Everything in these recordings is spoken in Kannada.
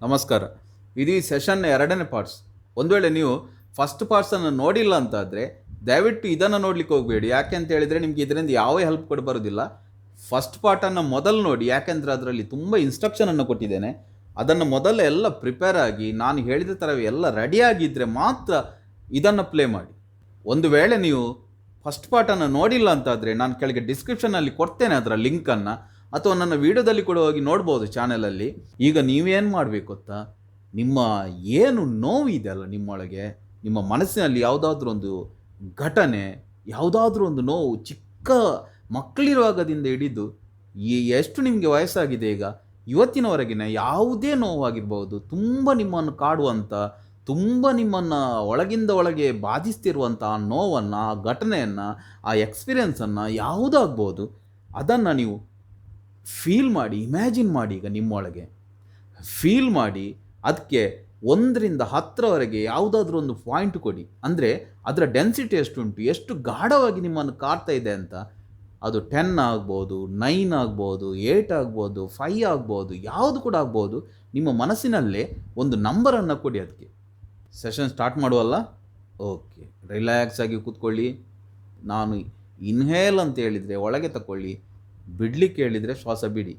ನಮಸ್ಕಾರ. ಇದು ಈ ಸೆಷನ್ನ ಎರಡನೇ ಪಾರ್ಟ್ಸ್. ಒಂದು ವೇಳೆ ನೀವು ಫಸ್ಟ್ ಪಾರ್ಟ್ಸನ್ನು ನೋಡಿಲ್ಲ ಅಂತಾದರೆ ದಯವಿಟ್ಟು ಇದನ್ನು ನೋಡ್ಲಿಕ್ಕೆ ಹೋಗಬೇಡಿ. ಯಾಕೆ ಅಂತ ಹೇಳಿದರೆ ನಿಮಗೆ ಇದರಿಂದ ಯಾವ ಹೆಲ್ಪ್ ಕೂಡ ಬರೋದಿಲ್ಲ. ಫಸ್ಟ್ ಪಾರ್ಟನ್ನು ಮೊದಲು ನೋಡಿ, ಯಾಕೆಂದರೆ ಅದರಲ್ಲಿ ತುಂಬ ಇನ್ಸ್ಟ್ರಕ್ಷನನ್ನು ಕೊಟ್ಟಿದ್ದೇನೆ. ಅದನ್ನು ಮೊದಲು ಎಲ್ಲ ಪ್ರಿಪೇರ್ ಆಗಿ ನಾನು ಹೇಳಿದ ಥರವೇ ಎಲ್ಲ ರೆಡಿಯಾಗಿದ್ದರೆ ಮಾತ್ರ ಇದನ್ನು ಪ್ಲೇ ಮಾಡಿ. ಒಂದು ವೇಳೆ ನೀವು ಫಸ್ಟ್ ಪಾರ್ಟನ್ನು ನೋಡಿಲ್ಲ ಅಂತಾದರೆ ನಾನು ಕೆಳಗೆ ಡಿಸ್ಕ್ರಿಪ್ಷನಲ್ಲಿ ಕೊಡ್ತೇನೆ ಅದರ ಲಿಂಕನ್ನು, ಅಥವಾ ನನ್ನ ವಿಡಿಯೋದಲ್ಲಿ ಕೂಡ ಹೋಗಿ ನೋಡ್ಬೋದು ಚಾನಲಲ್ಲಿ. ಈಗ ನೀವೇನು ಮಾಡಬೇಕು ಗೊತ್ತಾ, ನಿಮ್ಮ ಏನು ನೋವಿದೆ ಅಲ್ಲ ನಿಮ್ಮೊಳಗೆ, ನಿಮ್ಮ ಮನಸ್ಸಿನಲ್ಲಿ ಯಾವುದಾದ್ರೂ ಒಂದು ಘಟನೆ, ಯಾವುದಾದ್ರೂ ಒಂದು ನೋವು, ಚಿಕ್ಕ ಮಕ್ಕಳಿರುವಾಗದಿಂದ ಹಿಡಿದು ಎಷ್ಟು ನಿಮಗೆ ವಯಸ್ಸಾಗಿದೆ ಈಗ ಇವತ್ತಿನವರೆಗಿನ ಯಾವುದೇ ನೋವಾಗಿರ್ಬೋದು, ತುಂಬ ನಿಮ್ಮನ್ನು ಕಾಡುವಂಥ, ತುಂಬ ನಿಮ್ಮನ್ನು ಒಳಗಿಂದ ಒಳಗೆ ಬಾಧಿಸ್ತಿರುವಂಥ ಆ ನೋವನ್ನು, ಆ ಘಟನೆಯನ್ನು, ಆ ಎಕ್ಸ್ಪೀರಿಯನ್ಸನ್ನು ಯಾವುದಾಗ್ಬೋದು, ಅದನ್ನು ನೀವು ಫೀಲ್ ಮಾಡಿ, ಇಮ್ಯಾಜಿನ್ ಮಾಡಿ. ಈಗ ನಿಮ್ಮೊಳಗೆ ಫೀಲ್ ಮಾಡಿ ಅದಕ್ಕೆ 1ರಿಂದ 10ರವರೆಗೆ ಯಾವುದಾದ್ರೂ ಒಂದು ಪಾಯಿಂಟ್ ಕೊಡಿ. ಅಂದರೆ ಅದರ ಡೆನ್ಸಿಟಿ ಎಷ್ಟುಂಟು, ಎಷ್ಟು ಗಾಢವಾಗಿ ನಿಮ್ಮನ್ನು ಕಾಡ್ತಾ ಇದೆ ಅಂತ. ಅದು 10 ಆಗ್ಬೋದು, 9 ಆಗ್ಬೋದು, 8 ಆಗ್ಬೋದು, 5 ಆಗ್ಬೋದು, ಯಾವುದು ಕೂಡ ಆಗ್ಬೋದು. ನಿಮ್ಮ ಮನಸ್ಸಿನಲ್ಲೇ ಒಂದು ನಂಬರನ್ನು ಕೊಡಿ ಅದಕ್ಕೆ. ಸೆಷನ್ ಸ್ಟಾರ್ಟ್ ಮಾಡುವಲ್ಲ? ಓಕೆ, ರಿಲ್ಯಾಕ್ಸ್ ಆಗಿ ಕೂತ್ಕೊಳ್ಳಿ. ನಾನು ಇನ್ಹೇಲ್ ಅಂತ ಹೇಳಿದರೆ ಒಳಗೆ ತಗೊಳ್ಳಿ, ಬಿಡಲಿಕ್ಕೆ ಹೇಳಿದರೆ ಶ್ವಾಸ ಬಿಡಿ.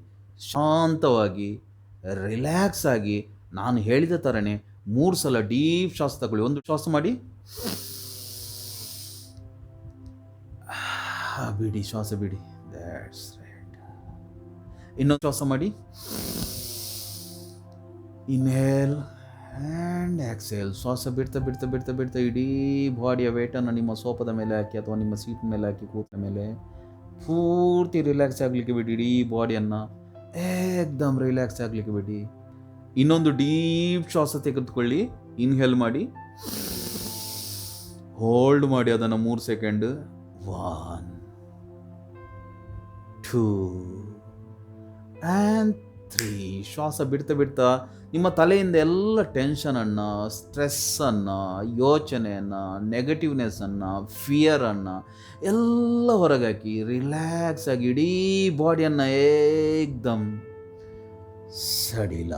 ಶಾಂತವಾಗಿ ರಿಲ್ಯಾಕ್ಸ್ ಆಗಿ ನಾನು ಹೇಳಿದ ಥರನೇ 3 ಸಲ ಡೀಪ್ ಶ್ವಾಸ ತಗೊಳ್ಳಿ. ಒಂದು ಶ್ವಾಸ ಮಾಡಿ, ಬಿಡಿ, ಶ್ವಾಸ ಬಿಡಿ. That's right. ಇನ್ನೊಂದು ಶ್ವಾಸ ಮಾಡಿ, ಇನ್ಹೇಲ್ ಆ್ಯಂಡ್ ಎಕ್ಸೇಲ್. ಶ್ವಾಸ ಬಿಡ್ತಾ ಬಿಡ್ತಾ ಬಿಡ್ತಾ ಬಿಡ್ತಾ ಇಡೀ ಬಾಡಿಯ ವೇಟನ್ನು ನಿಮ್ಮ ಸೋಫಾದ ಮೇಲೆ ಹಾಕಿ ಅಥವಾ ನಿಮ್ಮ ಸೀಟ್ ಮೇಲೆ ಹಾಕಿ ಕೂತ ಮೇಲೆ ಪೂರ್ತಿ ರಿಲ್ಯಾಕ್ಸ್ ಆಗಲಿಕ್ಕೆ ಬಿಡಿ. ಇಡೀ ಬಾಡಿಯನ್ನು ಏಕ್ದಮ್ ರಿಲ್ಯಾಕ್ಸ್ ಆಗಲಿಕ್ಕೆ ಬಿಡಿ. ಇನ್ನೊಂದು ಡೀಪ್ ಶ್ವಾಸ ತೆಗೆದುಕೊಳ್ಳಿ. ಇನ್ಹೇಲ್ ಮಾಡಿ, ಹೋಲ್ಡ್ ಮಾಡಿ ಅದನ್ನು 3 ಸೆಕೆಂಡ್. 1 2 ಆ್ಯಂಡ್ 3. ಶ್ವಾಸ ಬಿಡ್ತಾ ಬಿಡ್ತಾ ನಿಮ್ಮ ತಲೆಯಿಂದ ಎಲ್ಲ ಟೆನ್ಷನನ್ನು, ಸ್ಟ್ರೆಸ್ಸನ್ನು, ಯೋಚನೆಯನ್ನು, ನೆಗೆಟಿವ್ನೆಸ್ಸನ್ನು, ಫಿಯರನ್ನು ಎಲ್ಲ ಹೊರಗಾಕಿ ರಿಲ್ಯಾಕ್ಸ್ ಆಗಿ ಇಡೀ ಬಾಡಿಯನ್ನು ಏಕ್ದಮ್ ಸಡಿಲ,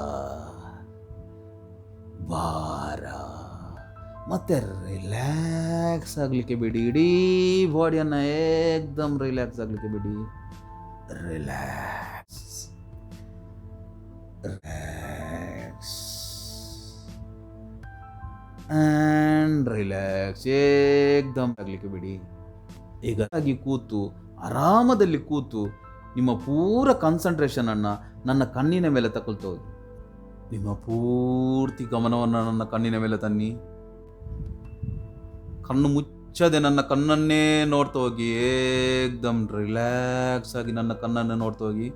ಭಾರ ಮತ್ತೆ ರಿಲ್ಯಾಕ್ಸ್ ಆಗಲಿಕ್ಕೆ ಬಿಡಿ. ಇಡೀ ಬಾಡಿಯನ್ನು ಏಕ್ದಮ್ ರಿಲ್ಯಾಕ್ಸ್ ಆಗಲಿಕ್ಕೆ ಬಿಡಿ. Relax relax and relax. ಏಕ್ದಮ್ ಆಗಲಿಕ್ಕೆ ಬಿಡಿ. ಈಗ ಆಗಿ ಕೂತು ಆರಾಮದಲ್ಲಿ ಕೂತು ನಿಮ್ಮ ಪೂರ ಕಾನ್ಸಂಟ್ರೇಷನನ್ನು ನನ್ನ ಕಣ್ಣಿನ ಮೇಲೆ ತಗೊಳ್ತಾ ಹೋಗಿ. ನಿಮ್ಮ ಪೂರ್ತಿ ಗಮನವನ್ನು ನನ್ನ ಕಣ್ಣಿನ ಮೇಲೆ ತನ್ನಿ. ಕಣ್ಣು ಮುಚ್ಚದೆ ನನ್ನ ಕಣ್ಣನ್ನೇ ನೋಡ್ತಾ ಹೋಗಿ. ಏಕ್ದಮ್ ರಿಲ್ಯಾಕ್ಸ್ ಆಗಿ ನನ್ನ ಕಣ್ಣನ್ನೇ ನೋಡ್ತಾ ಹೋಗಿ.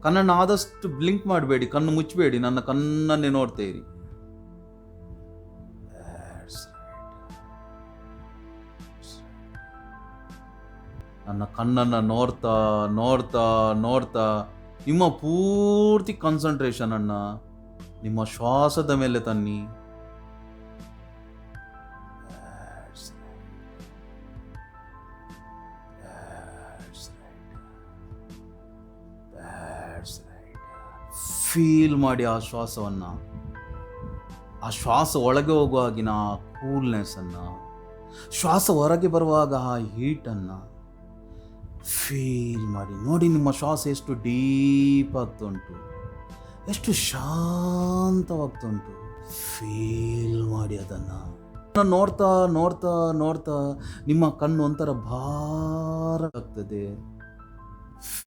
ಕಣ್ಣನ್ನು ಆದಷ್ಟು ಬ್ಲಿಂಕ್ ಮಾಡಬೇಡಿ, ಕಣ್ಣು ಮುಚ್ಚಬೇಡಿ, ನನ್ನ ಕಣ್ಣನ್ನೇ ನೋಡ್ತಾ ಇರಿ. ನನ್ನ ಕಣ್ಣನ್ನು ನೋಡ್ತಾ ನೋಡ್ತಾ ನೋಡ್ತಾ ನಿಮ್ಮ ಪೂರ್ತಿ ಕಾನ್ಸಂಟ್ರೇಷನನ್ನು ನಿಮ್ಮ ಶ್ವಾಸದ ಮೇಲೆ ತನ್ನಿ. ಫೀಲ್ ಮಾಡಿ ಆ ಶ್ವಾಸವನ್ನು, ಆ ಶ್ವಾಸ ಒಳಗೆ ಹೋಗುವಾಗಿನ ಆ ಕೂಲ್ನೆಸ್ಸನ್ನು, ಶ್ವಾಸ ಹೊರಗೆ ಬರುವಾಗ ಆ ಹೀಟನ್ನು ಫೀಲ್ ಮಾಡಿ. ನೋಡಿ ನಿಮ್ಮ ಶ್ವಾಸ ಎಷ್ಟು ಡೀಪ್ ಆಗ್ತುಂಟು, ಎಷ್ಟು ಶಾಂತವಾಗ್ತುಂಟು. ಫೀಲ್ ಮಾಡಿ ಅದನ್ನು. ನೋಡ್ತಾ ನೋಡ್ತಾ ನೋಡ್ತಾ ನಿಮ್ಮ ಕಣ್ಣು ಒಂಥರ ಭಾರ ಆಗ್ತದೆ.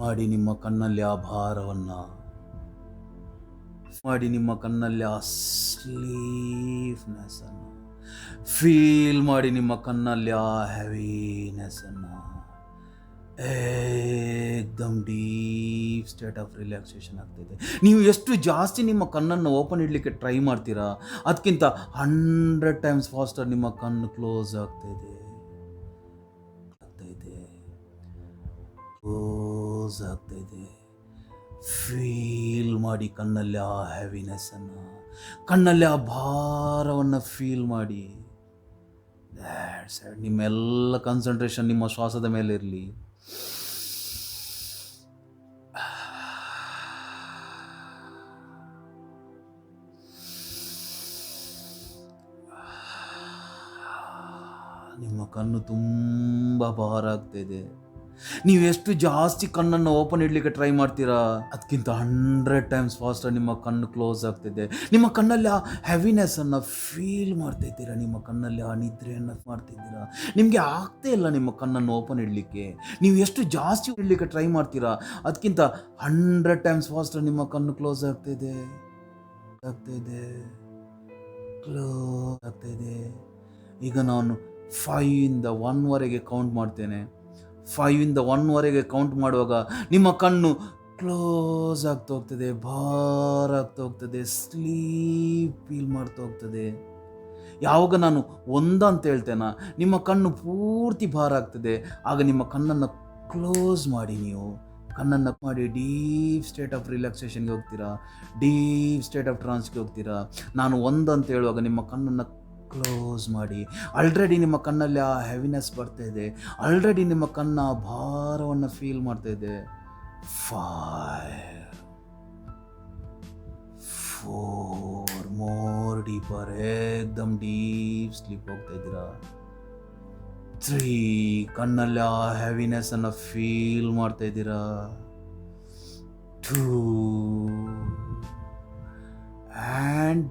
ಮಾಡಿ ನಿಮ್ಮ ಕಣ್ಣಲ್ಲಿ ಆ ಭಾರವನ್ನು ಮಾಡಿ, ನಿಮ್ಮ ಕಣ್ಣಲ್ಲಿ ಆ ಸ್ಲೀಫ್ನೆಸ್ ಅನ್ನು ಫೀಲ್ ಮಾಡಿ, ನಿಮ್ಮ ಕಣ್ಣಲ್ಲಿ ಆ ಹೆವಿನೆಸ್ ಅನ್ನು. ಏಕ್ದಮ್ ಡೀಪ್ ಸ್ಟೇಟ್ ಆಫ್ ರಿಲ್ಯಾಕ್ಸೇಷನ್ ಆಗ್ತಾಯಿದೆ. ನೀವು ಎಷ್ಟು ಜಾಸ್ತಿ ನಿಮ್ಮ ಕಣ್ಣನ್ನು ಓಪನ್ ಇಡಲಿಕ್ಕೆ ಟ್ರೈ ಮಾಡ್ತೀರಾ, ಅದಕ್ಕಿಂತ 100 ಟೈಮ್ಸ್ ಫಾಸ್ಟರ್ ನಿಮ್ಮ ಕಣ್ಣು ಕ್ಲೋಸ್ ಆಗ್ತಾಯಿದೆ, ಕ್ಲೋಸ್ ಆಗ್ತಾಯಿದೆ. ಫೀಲ್ ಮಾಡಿ ಕಣ್ಣಲ್ಲಿ ಆ ಹೆವಿನೆಸ್ಸನ್ನು, ಕಣ್ಣಲ್ಲಿ ಆ ಭಾರವನ್ನು ಫೀಲ್ ಮಾಡಿ. ನಿಮ್ಮೆಲ್ಲ ಕಾನ್ಸಂಟ್ರೇಷನ್ ನಿಮ್ಮ ಶ್ವಾಸದ ಮೇಲೆ ಇರಲಿ. ಕಣ್ಣು ತುಂಬ ಭಾರ ಆಗ್ತಾಯಿದೆ. ನೀವು ಎಷ್ಟು ಜಾಸ್ತಿ ಕಣ್ಣನ್ನು ಓಪನ್ ಇಡಲಿಕ್ಕೆ ಟ್ರೈ ಮಾಡ್ತೀರಾ ಅದಕ್ಕಿಂತ 100 ಟೈಮ್ಸ್ ಫಾಸ್ಟಾಗಿ ನಿಮ್ಮ ಕಣ್ಣು ಕ್ಲೋಸ್ ಆಗ್ತಿದೆ. ನಿಮ್ಮ ಕಣ್ಣಲ್ಲಿ ಆ ಹೆವಿನೆಸ್ಸನ್ನು ಫೀಲ್ ಮಾಡ್ತಾಯಿದ್ದೀರಾ, ನಿಮ್ಮ ಕಣ್ಣಲ್ಲಿ ಆ ನಿದ್ರೆಯನ್ನು ಮಾಡ್ತಿದ್ದೀರಾ. ನಿಮಗೆ ಆಗ್ತೇ ಇಲ್ಲ ನಿಮ್ಮ ಕಣ್ಣನ್ನು ಓಪನ್ ಇಡಲಿಕ್ಕೆ. ನೀವು ಎಷ್ಟು ಜಾಸ್ತಿ ಇಡಲಿಕ್ಕೆ ಟ್ರೈ ಮಾಡ್ತೀರಾ ಅದಕ್ಕಿಂತ 100 ಟೈಮ್ಸ್ ಫಾಸ್ಟಾಗಿ ನಿಮ್ಮ ಕಣ್ಣು ಕ್ಲೋಸ್ ಆಗ್ತಾಯಿದೆ. ಕ್ಲೋಸ್ ಆಗ್ತಾಯಿದೆ. ಈಗ ನಾನು 5 ಇಂದ 1 ಕೌಂಟ್ ಮಾಡ್ತೇನೆ. 5 ಇಂದ 1 ಕೌಂಟ್ ಮಾಡುವಾಗ ನಿಮ್ಮ ಕಣ್ಣು ಕ್ಲೋಸ್ ಆಗ್ತಾ ಹೋಗ್ತದೆ, ಭಾರ ಆಗ್ತಾ ಹೋಗ್ತದೆ, ಸ್ಲೀಪ್ ಫೀಲ್ ಮಾಡ್ತಾ ಹೋಗ್ತದೆ. ಯಾವಾಗ ನಾನು 1 ಅಂತ ಹೇಳ್ತೇನೆ ನಿಮ್ಮ ಕಣ್ಣು ಪೂರ್ತಿ ಭಾರ ಆಗ್ತದೆ. ಆಗ ನಿಮ್ಮ ಕಣ್ಣನ್ನು ಕ್ಲೋಸ್ ಮಾಡಿ, ನೀವು ಕಣ್ಣನ್ನು ಮಾಡಿ ಡೀಪ್ ಸ್ಟೇಟ್ ಆಫ್ ರಿಲ್ಯಾಕ್ಸೇಷನ್ಗೆ ಹೋಗ್ತೀರಾ, ಡೀಪ್ ಸ್ಟೇಟ್ ಆಫ್ ಟ್ರಾನ್ಸ್ಗೆ ಹೋಗ್ತೀರಾ. ನಾನು 1 ಅಂತ ಹೇಳುವಾಗ ನಿಮ್ಮ ಕಣ್ಣನ್ನು ಕ್ಲೋಸ್ ಮಾಡಿ. ಆಲ್ರೆಡಿ ನಿಮ್ಮ ಕಣ್ಣಲ್ಲಿ ಆ ಹೆವಿನೆಸ್ ಬರ್ತಾ ಇದೆ, ಆಲ್ರೆಡಿ ನಿಮ್ಮ ಕಣ್ಣ ಭಾರವನ್ನು ಫೀಲ್ ಮಾಡ್ತಾ ಇದೆ. 5 4 ಮೋರ್ ಡೀಪರ್, ಏಕ್ದಮ್ ಡೀಪ್ ಸ್ಲೀಪ್ ಹೋಗ್ತಾ ಇದ್ದೀರಾ. 3 ಕಣ್ಣಲ್ಲಿ ಆ ಹೆವಿನೆಸ್ ಅನ್ನು ಫೀಲ್ ಮಾಡ್ತಾ ಇದ್ದೀರಾ. 2 and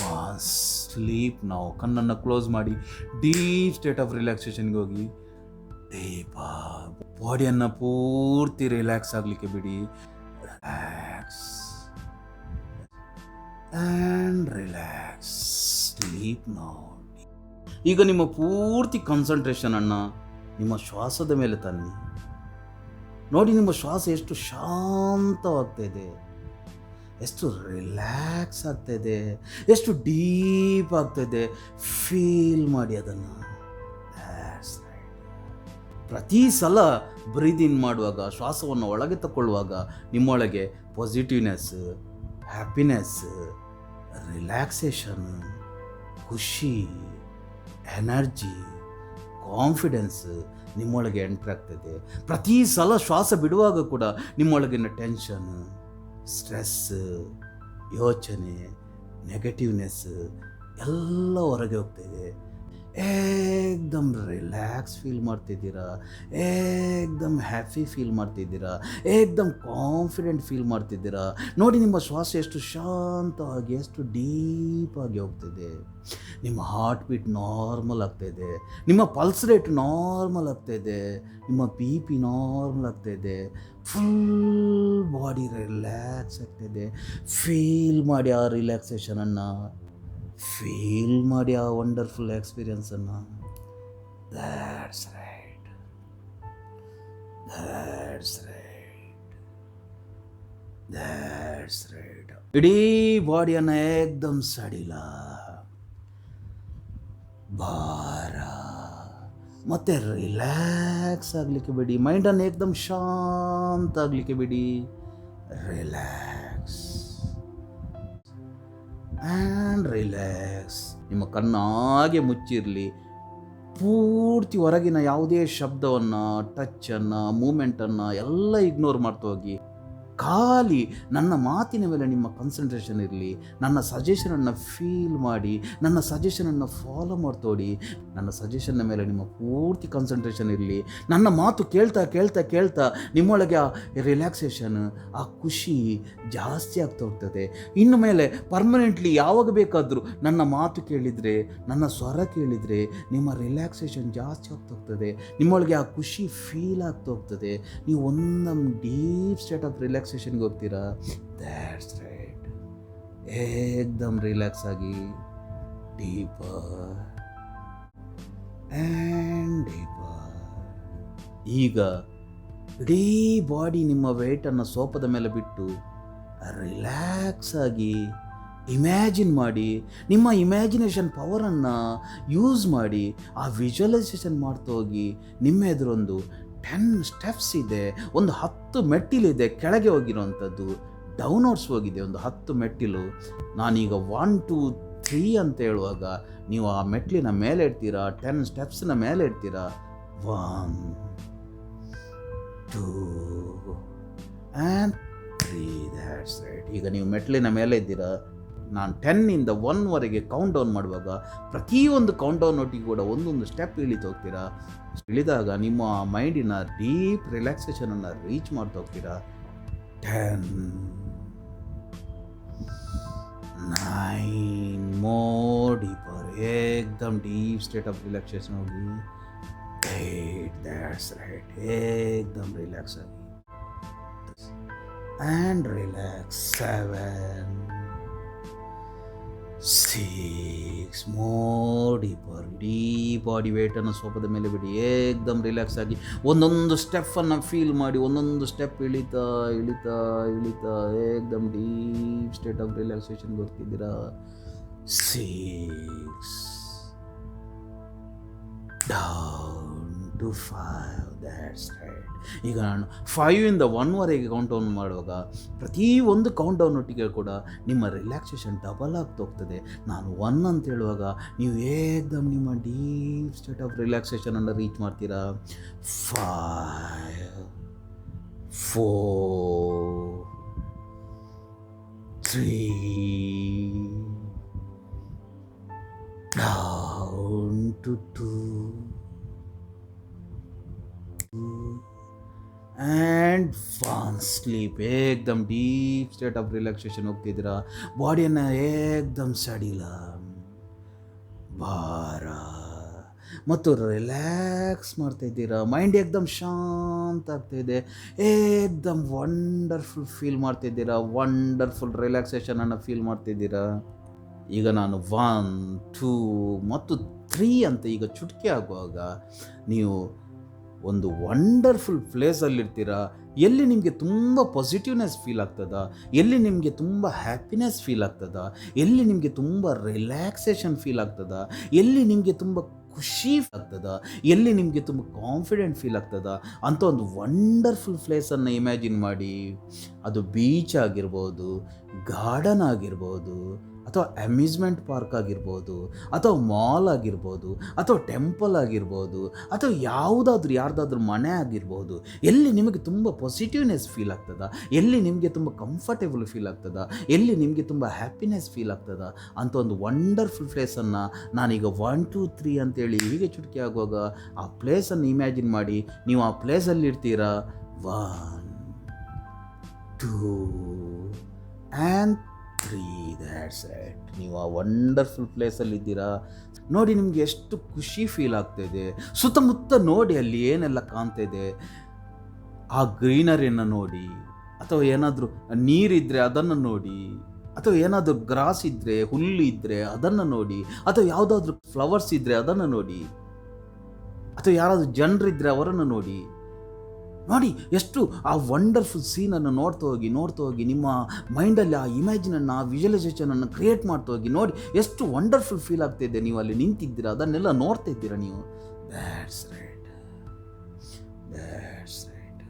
1 ಸ್ಲೀಪ್. ನಾವು ಕಣ್ಣನ್ನು ಕ್ಲೋಸ್ ಮಾಡಿ ಡೀಪ್ ಸ್ಟೇಟ್ ಆಫ್ ರಿಲ್ಯಾಕ್ಸೇಷನ್ಗೆ ಹೋಗಿ ಡೀಪ್ ಬಾಡಿಯನ್ನು ಪೂರ್ತಿ ರಿಲ್ಯಾಕ್ಸ್ ಆಗಲಿಕ್ಕೆ ಬಿಡಿ. ರಿಲ್ಯಾಕ್ಸ್ ಆ್ಯಂಡ್ ರಿಲ್ಯಾಕ್ಸ್, ಸ್ಲೀಪ್ ನಾವು. ಈಗ ನಿಮ್ಮ ಪೂರ್ತಿ ಕಾನ್ಸಂಟ್ರೇಷನನ್ನು ನಿಮ್ಮ ಶ್ವಾಸದ ಮೇಲೆ ತನ್ನಿ. ನೋಡಿ ನಿಮ್ಮ ಶ್ವಾಸ ಎಷ್ಟು ಶಾಂತವಾಗ್ತಾ ಇದೆ, ಎಷ್ಟು ರಿಲ್ಯಾಕ್ಸ್ ಆಗ್ತಾಯಿದೆ, ಎಷ್ಟು ಡೀಪ್ ಆಗ್ತಾಯಿದೆ. ಫೀಲ್ ಮಾಡಿ ಅದನ್ನು. ಪ್ರತಿ ಸಲ ಬ್ರೀದ್ ಇನ್ ಮಾಡುವಾಗ, ಶ್ವಾಸವನ್ನು ಒಳಗೆ ತಗೊಳ್ಳುವಾಗ ನಿಮ್ಮೊಳಗೆ ಪಾಸಿಟಿವ್ನೆಸ್, ಹ್ಯಾಪಿನೆಸ್, ರಿಲ್ಯಾಕ್ಸೇಷನ್, ಖುಷಿ, ಎನರ್ಜಿ, ಕಾನ್ಫಿಡೆನ್ಸ್ ನಿಮ್ಮೊಳಗೆ ಎಂಟ್ರ್ ಆಗ್ತದೆ. ಪ್ರತಿ ಸಲ ಶ್ವಾಸ ಬಿಡುವಾಗ ಕೂಡ ನಿಮ್ಮೊಳಗಿನ ಟೆನ್ಷನ್, ಸ್ಟ್ರೆಸ್, ಯೋಚನೆ, ನೆಗೆಟಿವ್ನೆಸ್ ಎಲ್ಲ ಹೊರಗೆ ಹೋಗ್ತಾಯಿದೆ. ಏಕ್ದಮ್ ರಿಲ್ಯಾಕ್ಸ್ ಫೀಲ್ ಮಾಡ್ತಿದ್ದೀರಾ, ಏಕ್ದಮ್ ಹ್ಯಾಪಿ ಫೀಲ್ ಮಾಡ್ತಿದ್ದೀರಾ, ಏಕ್ದಮ್ ಕಾನ್ಫಿಡೆಂಟ್ ಫೀಲ್ ಮಾಡ್ತಿದ್ದೀರಾ. ನೋಡಿ ನಿಮ್ಮ ಶ್ವಾಸ ಎಷ್ಟು ಶಾಂತವಾಗಿ, ಎಷ್ಟು ಡೀಪಾಗಿ ಹೋಗ್ತಿದೆ. ನಿಮ್ಮ ಹಾರ್ಟ್ ಬೀಟ್ ನಾರ್ಮಲ್ ಆಗ್ತಾಯಿದೆ, ನಿಮ್ಮ ಪಲ್ಸ್ ರೇಟ್ ನಾರ್ಮಲ್ ಆಗ್ತಾಯಿದೆ, ನಿಮ್ಮ BP ನಾರ್ಮಲ್ ಆಗ್ತಾಯಿದೆ. ಫುಲ್ ಬಾಡಿ ರಿಲ್ಯಾಕ್ಸ್ ಆಗ್ತಾಯಿದೆ. ಫೀಲ್ ಮಾಡಿ ಆ ರಿಲ್ಯಾಕ್ಸೇಷನನ್ನು, ಫೀಲ್ ಮಾಡಿ ಆ ವಂಡರ್ಫುಲ್ ಎಕ್ಸ್ಪೀರಿಯನ್ಸನ್ನು. That's right, that's right, that's right. ಇಡೀ ಬಾಡಿಯನ್ನು ಏಕ್ದಮ್ ಸಡಿಲ, ಭಾರ ಮತ್ತು ರಿಲ್ಯಾಕ್ಸ್ ಆಗಲಿಕ್ಕೆ ಬಿಡಿ. ಮೈಂಡನ್ನು ಏಕ್ದಮ್ ಶಾಂತ ಆಗಲಿಕ್ಕೆ ಬಿಡಿ. Relax and relax. ನಿಮ್ಮ ಕಣ್ಣಾಗೆ ಮುಚ್ಚಿರಲಿ. ಪೂರ್ತಿ ಹೊರಗಿನ ಯಾವುದೇ ಶಬ್ದವನ್ನು, ಟಚ್ಚನ್ನು, ಮೂಮೆಂಟನ್ನು ಎಲ್ಲ ಇಗ್ನೋರ್ ಮಾಡ್ತಾ ಹೋಗಿ. ಖಾಲಿ ನನ್ನ ಮಾತಿನ ಮೇಲೆ ನಿಮ್ಮ ಕಾನ್ಸಂಟ್ರೇಷನ್ ಇರಲಿ. ನನ್ನ ಸಜೆಷನನ್ನು ಫೀಲ್ ಮಾಡಿ, ನನ್ನ ಸಜೆಷನನ್ನು ಫಾಲೋ ಮಾಡ್ತೋಡಿ. ನನ್ನ ಸಜೆಷನ್ನ ಮೇಲೆ ನಿಮ್ಮ ಪೂರ್ತಿ ಕಾನ್ಸಂಟ್ರೇಷನ್ ಇರಲಿ. ನನ್ನ ಮಾತು ಕೇಳ್ತಾ ಕೇಳ್ತಾ ಕೇಳ್ತಾ ನಿಮ್ಮೊಳಗೆ ಆ ರಿಲ್ಯಾಕ್ಸೇಷನ್, ಆ ಖುಷಿ ಜಾಸ್ತಿ ಆಗ್ತಾ ಹೋಗ್ತದೆ. ಇನ್ನು ಮೇಲೆ ಪರ್ಮನೆಂಟ್ಲಿ ಯಾವಾಗ ಬೇಕಾದರೂ ನನ್ನ ಮಾತು ಕೇಳಿದರೆ, ನನ್ನ ಸ್ವರ ಕೇಳಿದರೆ ನಿಮ್ಮ ರಿಲ್ಯಾಕ್ಸೇಷನ್ ಜಾಸ್ತಿ ಆಗ್ತಾ ಹೋಗ್ತದೆ. ನಿಮ್ಮೊಳಗೆ ಆ ಖುಷಿ ಫೀಲ್ ಆಗ್ತಾ ಹೋಗ್ತದೆ. ನೀವು ಒಂದೊಂದು ಡೀಪ್ ಸ್ಟೇಟ್ ಆಫ್ ರಿಲ್ಯಾಕ್ಸೇಷನ್ಗೆ ಹೋಗ್ತೀರಾ. That's right. ಏಕ್ದಮ್ ರಿಲ್ಯಾಕ್ಸ್ ಆಗಿ ಡೀಪರ್ ಆ್ಯಂಡ್ ಡೀಪರ್. ಈಗ ಇಡೀ ಬಾಡಿ ನಿಮ್ಮ ವೆಯ್ಟನ್ನು ಸೋಫಾದ ಮೇಲೆ ಬಿಟ್ಟು ರಿಲ್ಯಾಕ್ಸ್ ಆಗಿ ಇಮ್ಯಾಜಿನ್ ಮಾಡಿ. ನಿಮ್ಮ ಇಮ್ಯಾಜಿನೇಷನ್ ಪವರನ್ನು ಯೂಸ್ ಮಾಡಿ ಆ ವಿಜುವಲೈಸೇಷನ್ ಮಾಡ್ತಾ ಹೋಗಿ. ನಿಮ್ಮ ಎದುರೊಂದು 10 ಸ್ಟೆಪ್ಸ್ ಇದೆ, ಒಂದು 10 ಮೆಟ್ಟಿಲಿದೆ ಕೆಳಗೆ ಹೋಗಿರೋವಂಥದ್ದು. ಡೌನ್ವರ್ಡ್ಸ್ ಹೋಗಿದೆ ಒಂದು 10 ಮೆಟ್ಟಿಲು. ನಾನೀಗ 1 2 3 ಅಂತ ಹೇಳುವಾಗ ನೀವು ಆ ಮೆಟ್ಟಿಲಿನ ಮೇಲೆ ಇಡ್ತೀರಾ, 10 ಸ್ಟೆಪ್ಸ್ನ ಮೇಲೆ ಇಡ್ತೀರಾ. 1 2 and 3. That's right. ಈಗ ನೀವು ಮೆಟ್ಟಿಲಿನ ಮೇಲೆ ಇದ್ದೀರಾ. ನಾನು 10ಇಂದ 1ವರೆಗೆ ಕೌಂಟ್ ಡೌನ್ ಮಾಡುವಾಗ ಪ್ರತಿಯೊಂದು ಕೌಂಟ್ ಡೌನ್ ಒಟ್ಟಿಗೆ ಕೂಡ ಒಂದೊಂದು ಸ್ಟೆಪ್ ಇಳಿತಾ ಹೋಗ್ತೀರಾ. ಇಳಿದಾಗ ನಿಮ್ಮ ಮೈಂಡಿನ ಡೀಪ್ ರಿಲ್ಯಾಕ್ಸೇಷನನ್ನು ರೀಚ್ ಮಾಡ್ತಾ ಹೋಗ್ತೀರಾ. 10, 9 more deeper, एकदम डीप स्टेट ऑफ रिलैक्सेशन होगी. 8, that's right, एकदम रिलैक्स होगी and relax. 7, 6 more deeper, deep body ವೇಟನ್ನು ಸೋಪದ ಮೇಲೆ ಬಿಡಿ, ಏಕ್ದಮ್ ರಿಲ್ಯಾಕ್ಸ್ ಆಗಿ ಒಂದೊಂದು ಸ್ಟೆಪ್ಪನ್ನು ಫೀಲ್ ಮಾಡಿ, ಒಂದೊಂದು ಸ್ಟೆಪ್ ಇಳಿತಾ ಇಳಿತಾ ಇಳಿತಾ ಏಕ್ದಮ್ ಡೀಪ್ ಸ್ಟೇಟ್ ಆಫ್ ರಿಲ್ಯಾಕ್ಸೇಷನ್ಗೆ ಹೋಗ್ತಿದ್ದೀರಾ. 6 down to 5, that's right. ಈಗ ನಾನು 5ಇಂದ 1ವರೆಗೆ ಕೌಂಟ್ ಡೌನ್ ಮಾಡುವಾಗ ಪ್ರತಿ ಒಂದು ಕೌಂಟ್ ಡೌನ್ ಒಟ್ಟಿಗೆ ಕೂಡ ನಿಮ್ಮ ರಿಲ್ಯಾಕ್ಸೇಷನ್ ಡಬಲ್ ಆಗ್ತಾ ಹೋಗ್ತದೆ. ನಾನು 1 ಅಂತ ಹೇಳುವಾಗ ನೀವು ಏಕ್ದಮ್ ನಿಮ್ಮ ಡೀಪ್ ಸ್ಟೇಟ್ ಆಫ್ ರಿಲ್ಯಾಕ್ಸೇಷನನ್ನು ರೀಚ್ ಮಾಡ್ತೀರಾ. 5, 4, 3 down to 2 and 1 ಸ್ಲೀಪ್. ಏಕ್ದಮ್ ಡೀಪ್ ಸ್ಟೇಟ್ ಆಫ್ ರಿಲ್ಯಾಕ್ಸೇಷನ್ ಹೋಗ್ತಿದ್ದೀರಾ. ಬಾಡಿಯನ್ನು ಏಕ್ದಮ್ ಸಡಿಲ, ಭಾರ ಮತ್ತು ರಿಲ್ಯಾಕ್ಸ್ ಮಾಡ್ತಾ ಇದ್ದೀರಾ. ಮೈಂಡ್ ಏಕ್ದಮ್ ಶಾಂತ ಆಗ್ತಾಯಿದೆ, ಏಕ್ದಮ್ ವಂಡರ್ಫುಲ್ ಫೀಲ್ ಮಾಡ್ತಿದ್ದೀರಾ, ವಂಡರ್ಫುಲ್ ರಿಲ್ಯಾಕ್ಸೇಷನನ್ನು ಫೀಲ್ ಮಾಡ್ತಿದ್ದೀರಾ. ಈಗ ನಾನು 1, 2 ಮತ್ತು 3 ಅಂತ ಈಗ ಚುಟ್ಕಿ ಆಗುವಾಗ ನೀವು ಒಂದು ವಂಡರ್ಫುಲ್ ಪ್ಲೇಸಲ್ಲಿರ್ತೀರ, ಎಲ್ಲಿ ನಿಮಗೆ ತುಂಬ ಪಾಸಿಟಿವ್ನೆಸ್ ಫೀಲ್ ಆಗ್ತದ, ಎಲ್ಲಿ ನಿಮಗೆ ತುಂಬ ಹ್ಯಾಪಿನೆಸ್ ಫೀಲ್ ಆಗ್ತದ, ಎಲ್ಲಿ ನಿಮಗೆ ತುಂಬ ರಿಲ್ಯಾಕ್ಸೇಷನ್ ಫೀಲ್ ಆಗ್ತದ, ಎಲ್ಲಿ ನಿಮಗೆ ತುಂಬ ಖುಷಿ ಆಗ್ತದ, ಎಲ್ಲಿ ನಿಮಗೆ ತುಂಬ ಕಾನ್ಫಿಡೆಂಟ್ ಫೀಲ್ ಆಗ್ತದ ಅಂತ ಒಂದು ವಂಡರ್ಫುಲ್ ಪ್ಲೇಸನ್ನು ಇಮ್ಯಾಜಿನ್ ಮಾಡಿ. ಅದು ಬೀಚ್ ಆಗಿರ್ಬೋದು, ಗಾರ್ಡನ್ ಆಗಿರ್ಬೋದು, ಅಥವಾ ಅಮ್ಯೂಸ್ಮೆಂಟ್ ಪಾರ್ಕ್ ಆಗಿರ್ಬೋದು, ಅಥವಾ ಮಾಲ್ ಆಗಿರ್ಬೋದು, ಅಥವಾ ಟೆಂಪಲ್ ಆಗಿರ್ಬೋದು, ಅಥವಾ ಯಾರ್ದಾದ್ರೂ ಮನೆ ಆಗಿರ್ಬೋದು. ಎಲ್ಲಿ ನಿಮಗೆ ತುಂಬ ಪಾಸಿಟಿವ್ನೆಸ್ ಫೀಲ್ ಆಗ್ತದ, ಎಲ್ಲಿ ನಿಮಗೆ ತುಂಬ ಕಂಫರ್ಟೇಬಲ್ ಫೀಲ್ ಆಗ್ತದ, ಎಲ್ಲಿ ನಿಮಗೆ ತುಂಬ ಹ್ಯಾಪಿನೆಸ್ ಫೀಲ್ ಆಗ್ತದ ಅಂತ ಒಂದು ವಂಡರ್ಫುಲ್ ಪ್ಲೇಸನ್ನು ನಾನೀಗ 1, 2, 3 ಅಂತೇಳಿ ಹೀಗೆ ಚುಟ್ಕಿ ಆಗುವಾಗ ಆ ಪ್ಲೇಸನ್ನು ಇಮ್ಯಾಜಿನ್ ಮಾಡಿ. ನೀವು ಆ ಪ್ಲೇಸಲ್ಲಿ ಇರ್ತೀರಾ. 1, 2 and 3, that's right. ನೀವು ಆ ವಂಡರ್ಫುಲ್ ಪ್ಲೇಸಲ್ಲಿದ್ದೀರಾ. ನೋಡಿ ನಿಮಗೆ ಎಷ್ಟು ಖುಷಿ ಫೀಲ್ ಆಗ್ತಾಯಿದೆ. ಸುತ್ತಮುತ್ತ ನೋಡಿ ಅಲ್ಲಿ ಏನೆಲ್ಲ ಕಾಣ್ತಾಯಿದೆ, ಆ ಗ್ರೀನರಿಯನ್ನು ನೋಡಿ, ಅಥವಾ ಏನಾದರೂ ನೀರಿದ್ದರೆ ಅದನ್ನು ನೋಡಿ, ಅಥವಾ ಏನಾದರೂ ಗ್ರಾಸ್ ಇದ್ದರೆ, ಹುಲ್ಲು ಇದ್ದರೆ ಅದನ್ನು ನೋಡಿ, ಅಥವಾ ಯಾವುದಾದ್ರೂ ಫ್ಲವರ್ಸ್ ಇದ್ದರೆ ಅದನ್ನು ನೋಡಿ, ಅಥವಾ ಯಾರಾದರೂ ಜನರಿದ್ದರೆ ಅವರನ್ನು ನೋಡಿ. ಎಷ್ಟು ಆ ವಂಡರ್ಫುಲ್ ಸೀನನ್ನು ನೋಡ್ತಾ ಹೋಗಿ ನಿಮ್ಮ ಮೈಂಡಲ್ಲಿ ಆ ಇಮ್ಯಾಜಿನನ್ನು, ಆ ವಿಜುವಲೈಸೇಷನನ್ನು ಕ್ರಿಯೇಟ್ ಮಾಡ್ತಾ ಹೋಗಿ. ನೋಡಿ ಎಷ್ಟು ವಂಡರ್ಫುಲ್ ಫೀಲ್ ಆಗ್ತಾಯಿದೆ. ನೀವು ಅಲ್ಲಿ ನಿಂತಿದ್ದೀರಾ, ಅದನ್ನೆಲ್ಲ ನೋಡ್ತಾ ಇದ್ದೀರಾ ನೀವು. That's right, that's right.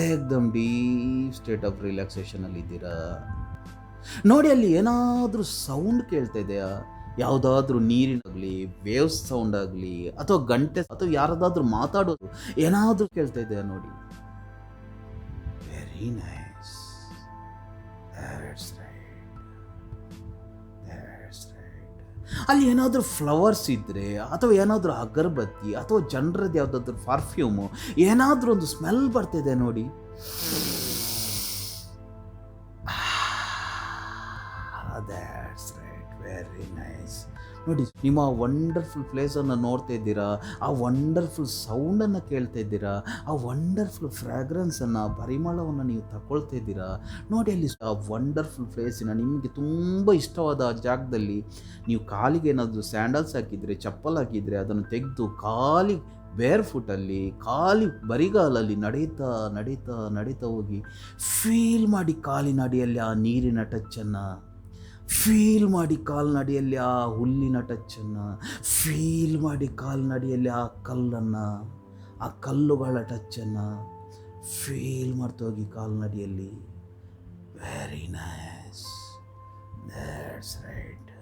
ಏಕ್ದಮ್ ಡೀಪ್ ಸ್ಟೇಟ್ ಆಫ್ ರಿಲ್ಯಾಕ್ಸೇಷನಲ್ಲಿದ್ದೀರಾ. ನೋಡಿ ಅಲ್ಲಿ ಏನಾದರೂ ಸೌಂಡ್ ಕೇಳ್ತಾ ಇದೆಯಾ? ಯಾವುದಾದ್ರೂ ನೀರಿನಾಗಲಿ, ವೇವ್ಸ್ ಸೌಂಡ್ ಆಗಲಿ, ಅಥವಾ ಗಂಟೆ, ಅಥವಾ ಯಾರದಾದ್ರೂ ಮಾತಾಡೋದು ಏನಾದರೂ ಕೇಳ್ತಾ ಇದೆಯಾ ನೋಡಿ. Very nice, that's right, that's right. ಅಲ್ಲಿ ಏನಾದರೂ ಫ್ಲವರ್ಸ್ ಇದ್ದರೆ, ಅಥವಾ ಏನಾದರೂ ಅಗರಬತ್ತಿ, ಅಥವಾ ಜನರದ್ದು ಯಾವುದಾದ್ರೂ ಪರ್ಫ್ಯೂಮು, ಏನಾದರೂ ಒಂದು ಸ್ಮೆಲ್ ಬರ್ತಿದೆ ನೋಡಿ. That's right, very nice. ನೋಡಿ ನಿಮ್ಮ ವಂಡರ್ಫುಲ್ ಪ್ಲೇಸನ್ನು ನೋಡ್ತಾ ಇದ್ದೀರಾ, ಆ ವಂಡರ್ಫುಲ್ ಸೌಂಡನ್ನು ಕೇಳ್ತಾ ಇದ್ದೀರಾ, ಆ ವಂಡರ್ಫುಲ್ ಫ್ರ್ಯಾಗ್ರೆನ್ಸನ್ನು, ಪರಿಮಳವನ್ನು ನೀವು ತಗೊಳ್ತಾ ಇದ್ದೀರಾ. ನೋಡಿ ಅಲ್ಲಿ ಆ ವಂಡರ್ಫುಲ್ ಪ್ಲೇಸಿನ ನಿಮಗೆ ತುಂಬ ಇಷ್ಟವಾದ ಜಾಗದಲ್ಲಿ ನೀವು ಕಾಲಿಗೆ ಏನಾದರೂ ಸ್ಯಾಂಡಲ್ಸ್ ಹಾಕಿದರೆ, ಚಪ್ಪಲ್ ಹಾಕಿದರೆ ಅದನ್ನು ತೆಗೆದು ಖಾಲಿ ಬೇರ್ ಫುಟಲ್ಲಿ, ಖಾಲಿ ಬರಿಗಾಲಲ್ಲಿ ನಡೀತಾ ನಡೀತಾ ನಡೀತಾ ಹೋಗಿ ಫೀಲ್ ಮಾಡಿ ಕಾಲಿನಡಿಯಲ್ಲಿ ಆ ನೀರಿನ ಟಚ್ಚನ್ನು, ಫೀಲ್ ಮಾಡಿ ಕಾಲ್ನಡಿಯಲ್ಲಿ ಆ ಹುಲ್ಲಿನ ಟಚ್ಚನ್ನು, ಫೀಲ್ ಮಾಡಿ ಕಾಲ್ನಡಿಯಲ್ಲಿ ಆ ಕಲ್ಲನ್ನು, ಆ ಕಲ್ಲುಗಳ ಟಚ್ಚನ್ನು ಫೀಲ್ ಮಾಡ್ತಾ ಹೋಗಿ ಕಾಲ್ನಡಿಯಲ್ಲಿ. Very nice, that's right.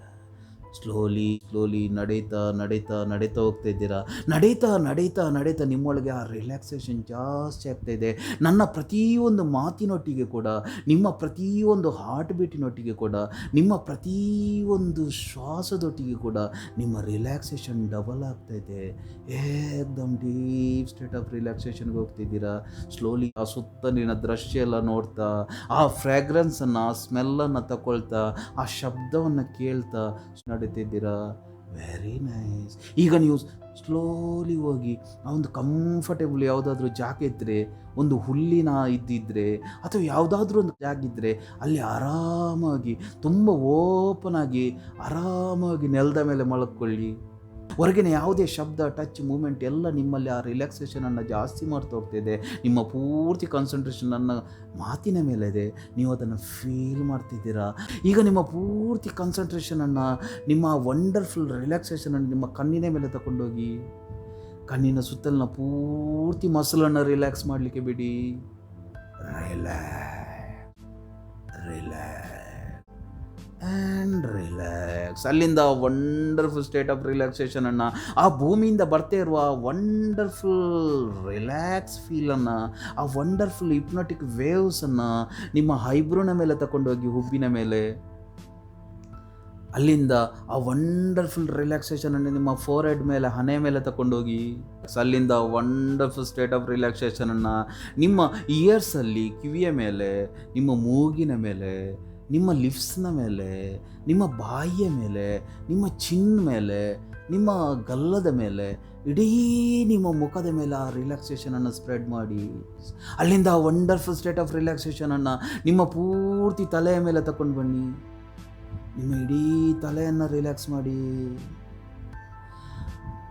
Slowly slowly ನಡೀತಾ ನಡೀತಾ ನಡೀತಾ ಹೋಗ್ತಾ ಇದ್ದೀರಾ. ನಡೀತಾ ನಡೀತಾ ನಡೀತಾ ನಿಮ್ಮೊಳಗೆ ಆ ರಿಲ್ಯಾಕ್ಸೇಷನ್ ಜಾಸ್ತಿ ಆಗ್ತಾಯಿದೆ. ನನ್ನ ಪ್ರತಿಯೊಂದು ಮಾತಿನೊಟ್ಟಿಗೆ ಕೂಡ, ನಿಮ್ಮ ಪ್ರತಿಯೊಂದು ಹಾರ್ಟ್ ಬೀಟಿನೊಟ್ಟಿಗೆ ಕೂಡ, ನಿಮ್ಮ ಪ್ರತಿಯೊಂದು ಶ್ವಾಸದೊಟ್ಟಿಗೆ ಕೂಡ ನಿಮ್ಮ ರಿಲ್ಯಾಕ್ಸೇಷನ್ ಡಬಲ್ ಆಗ್ತಾಯಿದೆ. ಏಕ್ದಮ್ ಡೀಪ್ ಸ್ಟೇಟ್ ಆಫ್ ರಿಲ್ಯಾಕ್ಸೇಷನ್ಗೆ ಹೋಗ್ತಿದ್ದೀರಾ. ಸ್ಲೋಲಿ ಆ ಸುತ್ತಲಿನ ದೃಶ್ಯ ಎಲ್ಲ ನೋಡ್ತಾ, ಆ ಫ್ರ್ಯಾಗ್ರೆನ್ಸನ್ನು, ಆ ಸ್ಮೆಲ್ಲನ್ನು ತಗೊಳ್ತಾ, ಆ ಶಬ್ದವನ್ನು ಕೇಳ್ತಾ ನಡೀತಿದ್ದೀರಾ. Very nice. ಈಗ ನೀವು ಸ್ಲೋಲಿ ಹೋಗಿ ಆ ಒಂದು ಕಂಫರ್ಟೇಬಲ್ ಯಾವುದಾದ್ರೂ ಜಾಗ ಇದ್ದರೆ, ಒಂದು ಹುಲ್ಲಿನ ಇದ್ದಿದ್ದರೆ ಅಥವಾ ಯಾವುದಾದ್ರೂ ಒಂದು ಜಾಗ ಇದ್ದರೆ ಅಲ್ಲಿ ಆರಾಮಾಗಿ, ತುಂಬ ಓಪನ್ ಆಗಿ ಆರಾಮಾಗಿ ನೆಲದ ಮೇಲೆ ಮಲ್ಕೊಳ್ಳಿ. ಹೊರಗಿನ ಯಾವುದೇ ಶಬ್ದ, ಟಚ್, ಮೂಮೆಂಟ್ ಎಲ್ಲ ನಿಮ್ಮಲ್ಲಿ ಆ ರಿಲ್ಯಾಕ್ಸೇಷನನ್ನು ಜಾಸ್ತಿ ಮಾಡ್ತಾ ಹೋಗ್ತಿದೆ. ನಿಮ್ಮ ಪೂರ್ತಿ ಕಾನ್ಸಂಟ್ರೇಷನ್ ನನ್ನ ಮಾತಿನ ಮೇಲೆ ಇದೆ. ನೀವು ಅದನ್ನು ಫೀಲ್ ಮಾಡ್ತಿದ್ದೀರಾ. ಈಗ ನಿಮ್ಮ ಪೂರ್ತಿ ಕಾನ್ಸಂಟ್ರೇಷನನ್ನು, ನಿಮ್ಮ ವಂಡರ್ಫುಲ್ ರಿಲ್ಯಾಕ್ಸೇಷನನ್ನು ನಿಮ್ಮ ಕಣ್ಣಿನ ಮೇಲೆ ತಗೊಂಡೋಗಿ, ಕಣ್ಣಿನ ಸುತ್ತಲಿನ ಪೂರ್ತಿ ಮಸಲನ್ನು ರಿಲ್ಯಾಕ್ಸ್ ಮಾಡಲಿಕ್ಕೆ ಬಿಡಿ. Relax and relax. ಅಲ್ಲಿಂದ ವಂಡರ್ಫುಲ್ ಸ್ಟೇಟ್ ಆಫ್ ರಿಲ್ಯಾಕ್ಸೇಷನನ್ನು, ಆ ಭೂಮಿಯಿಂದ ಬರ್ತಾ ಇರುವ ವಂಡರ್ಫುಲ್ ರಿಲ್ಯಾಕ್ಸ್ ಫೀಲನ್ನು, ಆ ವಂಡರ್ಫುಲ್ ಹಿಪ್ನೋಟಿಕ್ ವೇವ್ಸನ್ನು ನಿಮ್ಮ ಐಬ್ರೋನ ಮೇಲೆ ತಗೊಂಡೋಗಿ, ಹುಬ್ಬಿನ ಮೇಲೆ. ಅಲ್ಲಿಂದ ಆ ವಂಡರ್ಫುಲ್ ರಿಲ್ಯಾಕ್ಸೇಷನನ್ನು ನಿಮ್ಮ ಫೋರ್ಹೆಡ್ ಮೇಲೆ, ಹಣೆ ಮೇಲೆ ತಗೊಂಡೋಗಿ. ಅಲ್ಲಿಂದ ವಂಡರ್ಫುಲ್ ಸ್ಟೇಟ್ ಆಫ್ ರಿಲ್ಯಾಕ್ಸೇಷನನ್ನು ನಿಮ್ಮ ಇಯರ್ಸಲ್ಲಿ, ಕಿವಿಯ ಮೇಲೆ, ನಿಮ್ಮ ಮೂಗಿನ ಮೇಲೆ, ನಿಮ್ಮ ಲಿಪ್ಸ್ನ ಮೇಲೆ, ನಿಮ್ಮ ಬಾಯಿಯ ಮೇಲೆ, ನಿಮ್ಮ ಚಿನ್ ಮೇಲೆ, ನಿಮ್ಮ ಗಲ್ಲದ ಮೇಲೆ, ಇಡೀ ನಿಮ್ಮ ಮುಖದ ಮೇಲೆ ಆ ರಿಲ್ಯಾಕ್ಸೇಷನನ್ನು ಸ್ಪ್ರೆಡ್ ಮಾಡಿ. ಅಲ್ಲಿಂದ ಆ ವಂಡರ್ಫುಲ್ ಸ್ಟೇಟ್ ಆಫ್ ರಿಲ್ಯಾಕ್ಸೇಷನನ್ನು ನಿಮ್ಮ ಪೂರ್ತಿ ತಲೆಯ ಮೇಲೆ ತಗೊಂಡು ಬನ್ನಿ. ನಿಮ್ಮ ಇಡೀ ತಲೆಯನ್ನು ರಿಲ್ಯಾಕ್ಸ್ ಮಾಡಿ.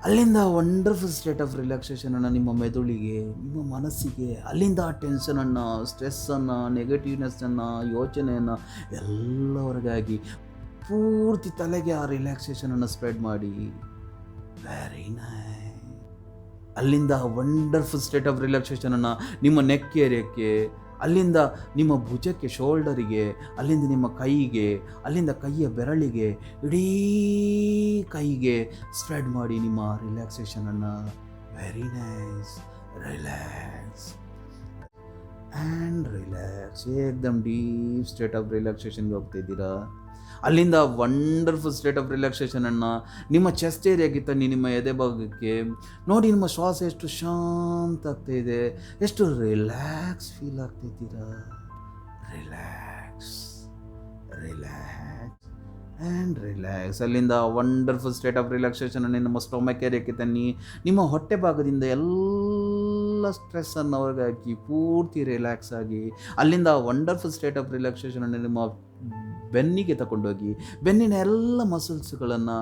ಅಲ್ಲಿಂದ ವಂಡರ್ಫುಲ್ ಸ್ಟೇಟ್ ಆಫ್ ರಿಲ್ಯಾಕ್ಸೇಷನನ್ನು ನಿಮ್ಮ ಮೆದುಳಿಗೆ, ನಿಮ್ಮ ಮನಸ್ಸಿಗೆ, ಅಲ್ಲಿಂದ ಆ ಟೆನ್ಷನನ್ನು, ಸ್ಟ್ರೆಸ್ಸನ್ನು, ನೆಗೆಟಿವ್ನೆಸ್ಸನ್ನು, ಯೋಚನೆಯನ್ನು ಎಲ್ಲ ಹೊರಗಾಗಿ ಪೂರ್ತಿ ತಲೆಗೆ ಆ ರಿಲ್ಯಾಕ್ಸೇಷನನ್ನು ಸ್ಪ್ರೆಡ್ ಮಾಡಿ. Very nice. ಅಲ್ಲಿಂದ ವಂಡರ್ಫುಲ್ ಸ್ಟೇಟ್ ಆಫ್ ರಿಲ್ಯಾಕ್ಸೇಷನನ್ನು ನಿಮ್ಮ ನೆಕ್ ಏರಿಯಾಕ್ಕೆ, ಅಲ್ಲಿಂದ ನಿಮ್ಮ ಭುಜಕ್ಕೆ, ಶೋಲ್ಡರಿಗೆ, ಅಲ್ಲಿಂದ ನಿಮ್ಮ ಕೈಗೆ, ಅಲ್ಲಿಂದ ಕೈಯ ಬೆರಳಿಗೆ, ಇಡೀ ಕೈಗೆ ಸ್ಪ್ರೆಡ್ ಮಾಡಿ ನಿಮ್ಮ ರಿಲ್ಯಾಕ್ಸೇಷನನ್ನು. Very nice. Relax and relax. ಏಕ್ದಮ್ ಡೀಪ್ ಸ್ಟೇಟ್ ಆಫ್ ರಿಲ್ಯಾಕ್ಸೇಷನ್ಗೆ ಹೋಗ್ತಿದ್ದೀರಾ. ಅಲ್ಲಿಂದ ವಂಡರ್ಫುಲ್ ಸ್ಟೇಟ್ ಆಫ್ ರಿಲ್ಯಾಕ್ಸೇಷನನ್ನು ನಿಮ್ಮ ಚೆಸ್ಟ್ ಏರಿಯಾಗೆ ತನ್ನಿ, ನಿಮ್ಮ ಎದೆ ಭಾಗಕ್ಕೆ. ನೋಡಿ ನಿಮ್ಮ ಶ್ವಾಸ ಎಷ್ಟು ಶಾಂತ ಆಗ್ತಾಯಿದೆ, ಎಷ್ಟು ರಿಲ್ಯಾಕ್ಸ್ ಫೀಲ್ ಆಗ್ತಿದ್ದೀರಾ. Relax relax and relax. ಅಲ್ಲಿಂದ ವಂಡರ್ಫುಲ್ ಸ್ಟೇಟ್ ಆಫ್ ರಿಲ್ಯಾಕ್ಸೇಷನನ್ನು ನಿಮ್ಮ ಸ್ಟೊಮಕ್ ಏರಿಯಾಕ್ಕೆ ತನ್ನಿ. ನಿಮ್ಮ ಹೊಟ್ಟೆ ಭಾಗದಿಂದ ಎಲ್ಲ ಸ್ಟ್ರೆಸ್ಸನ್ನು ಹೊರಗಾಕಿ ಪೂರ್ತಿ ರಿಲ್ಯಾಕ್ಸ್ ಆಗಿ. ಅಲ್ಲಿಂದ ವಂಡರ್ಫುಲ್ ಸ್ಟೇಟ್ ಆಫ್ ರಿಲ್ಯಾಕ್ಸೇಷನನ್ನು ನಿಮ್ಮ ಬೆನ್ನಿಗೆ ತಗೊಂಡೋಗಿ, ಬೆನ್ನಿನ ಎಲ್ಲ ಮಸಲ್ಸ್ಗಳನ್ನು,